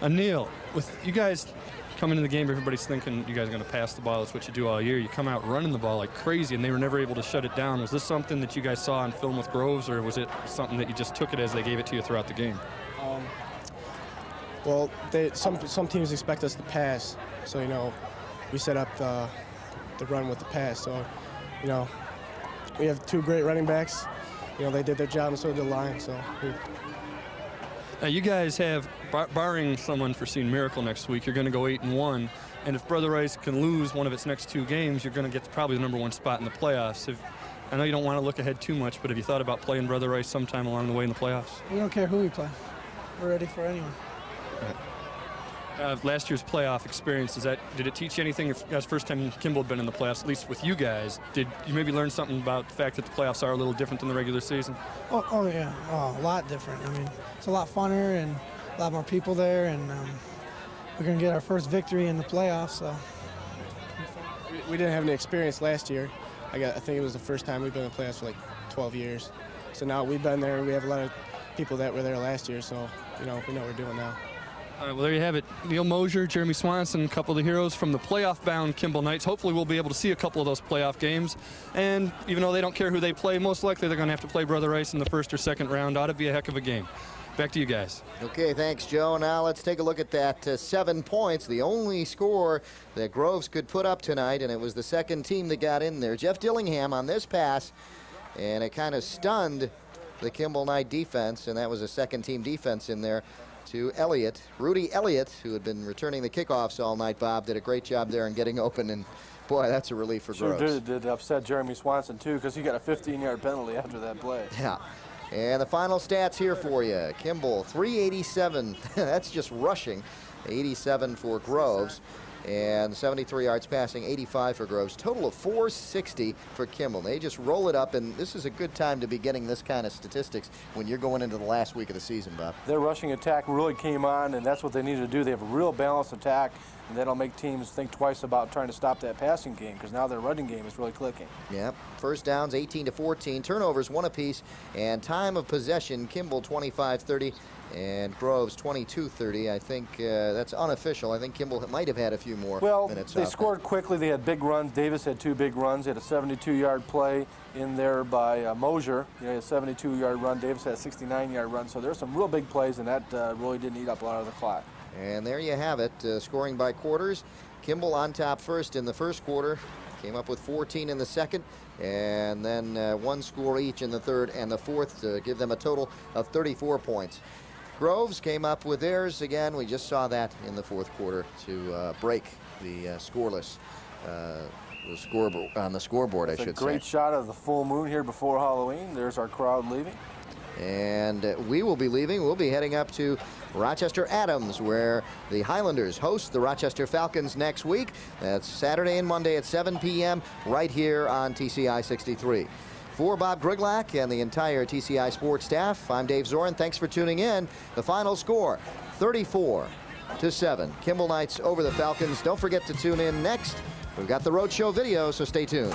them. Neil, with you guys coming into the game, everybody's thinking you guys are going to pass the ball. That's what you do all year. You come out running the ball like crazy, and they were never able to shut it down. Was this something that you guys saw on film with Groves, or was it something that you just took it as they gave it to you throughout the game? Well, some teams expect us to pass, so, you know, we set up the run with the pass. So, you know, we have two great running backs. You know, they did their job, and so did the line. So. Now you guys have, barring someone foreseen miracle next week, you're going to go 8-1, and if Brother Rice can lose one of its next two games, you're going to get probably the #1 spot in the playoffs. I know you don't want to look ahead too much, but have you thought about playing Brother Rice sometime along the way in the playoffs? We don't care who we play. We're ready for anyone. Last year's playoff experience, did it teach you anything? If that's the first time Kimball had been in the playoffs, at least with you guys, did you maybe learn something about the fact that the playoffs are a little different than the regular season? Oh yeah, a lot different. I mean, it's a lot funner and a lot more people there, and we're going to get our first victory in the playoffs. So. We didn't have any experience last year. I think it was the first time we've been in the playoffs for like 12 years. So now we've been there, and we have a lot of people that were there last year, so, you know, we know what we're doing now. All right, well, there you have it. Neil Mosier, Jeremy Swanson, a couple of the heroes from the playoff-bound Kimball Knights. Hopefully we'll be able to see a couple of those playoff games. And even though they don't care who they play, most likely they're going to have to play Brother Rice in the first or second round. Ought to be a heck of a game. Back to you guys. Okay, thanks, Joe. Now let's take a look at that 7 points, the only score that Groves could put up tonight, and it was the second team that got in there. Jeff Dillingham on this pass, and it kind of stunned the Kimball Knight defense, and that was a second-team defense in there. To Elliott, Rudy Elliott, who had been returning the kickoffs all night, Bob, did a great job there in getting open, and boy, that's a relief for Groves. Sure did upset Jeremy Swanson, too, because he got a 15-yard penalty after that play. Yeah. And the final stats here for you. Kimball, 387. That's just rushing. 87 for Groves. And 73 yards passing, 85 for Groves. Total of 460 for Kimball. They just roll it up, and this is a good time to be getting this kind of statistics when you're going into the last week of the season, Bob. Their rushing attack really came on, and that's what they need to do. They have a real balanced attack, and that'll make teams think twice about trying to stop that passing game, because now their running game is really clicking. Yeah, first downs 18-14, turnovers 1 apiece, and time of possession, Kimball 25-30. And Groves 22-30. I think that's unofficial. I think Kimball might have had a few more minutes. They scored quickly. They had big runs. Davis had 2 big runs. He had a 72-yard play in there by Mosier. He had a 72-yard run. Davis had a 69-yard run. So there's some real big plays, and that really didn't eat up a lot of the clock. And there you have it, scoring by quarters. Kimball on top first in the first quarter. Came up with 14 in the second, and then 1 score each in the third and the fourth to give them a total of 34 points. Groves came up with theirs again. We just saw that in the fourth quarter to break the scoreless on the scoreboard, I should say. A great shot of the full moon here before Halloween. There's our crowd leaving. And we will be leaving. We'll be heading up to Rochester Adams, where the Highlanders host the Rochester Falcons next week. That's Saturday and Monday at 7 p.m. right here on TCI 63. For Bob Griglak and the entire TCI sports staff, I'm Dave Zorin. Thanks for tuning in. The final score, 34-7. Kimball Knights over the Falcons. Don't forget to tune in next. We've got the Roadshow video, so stay tuned.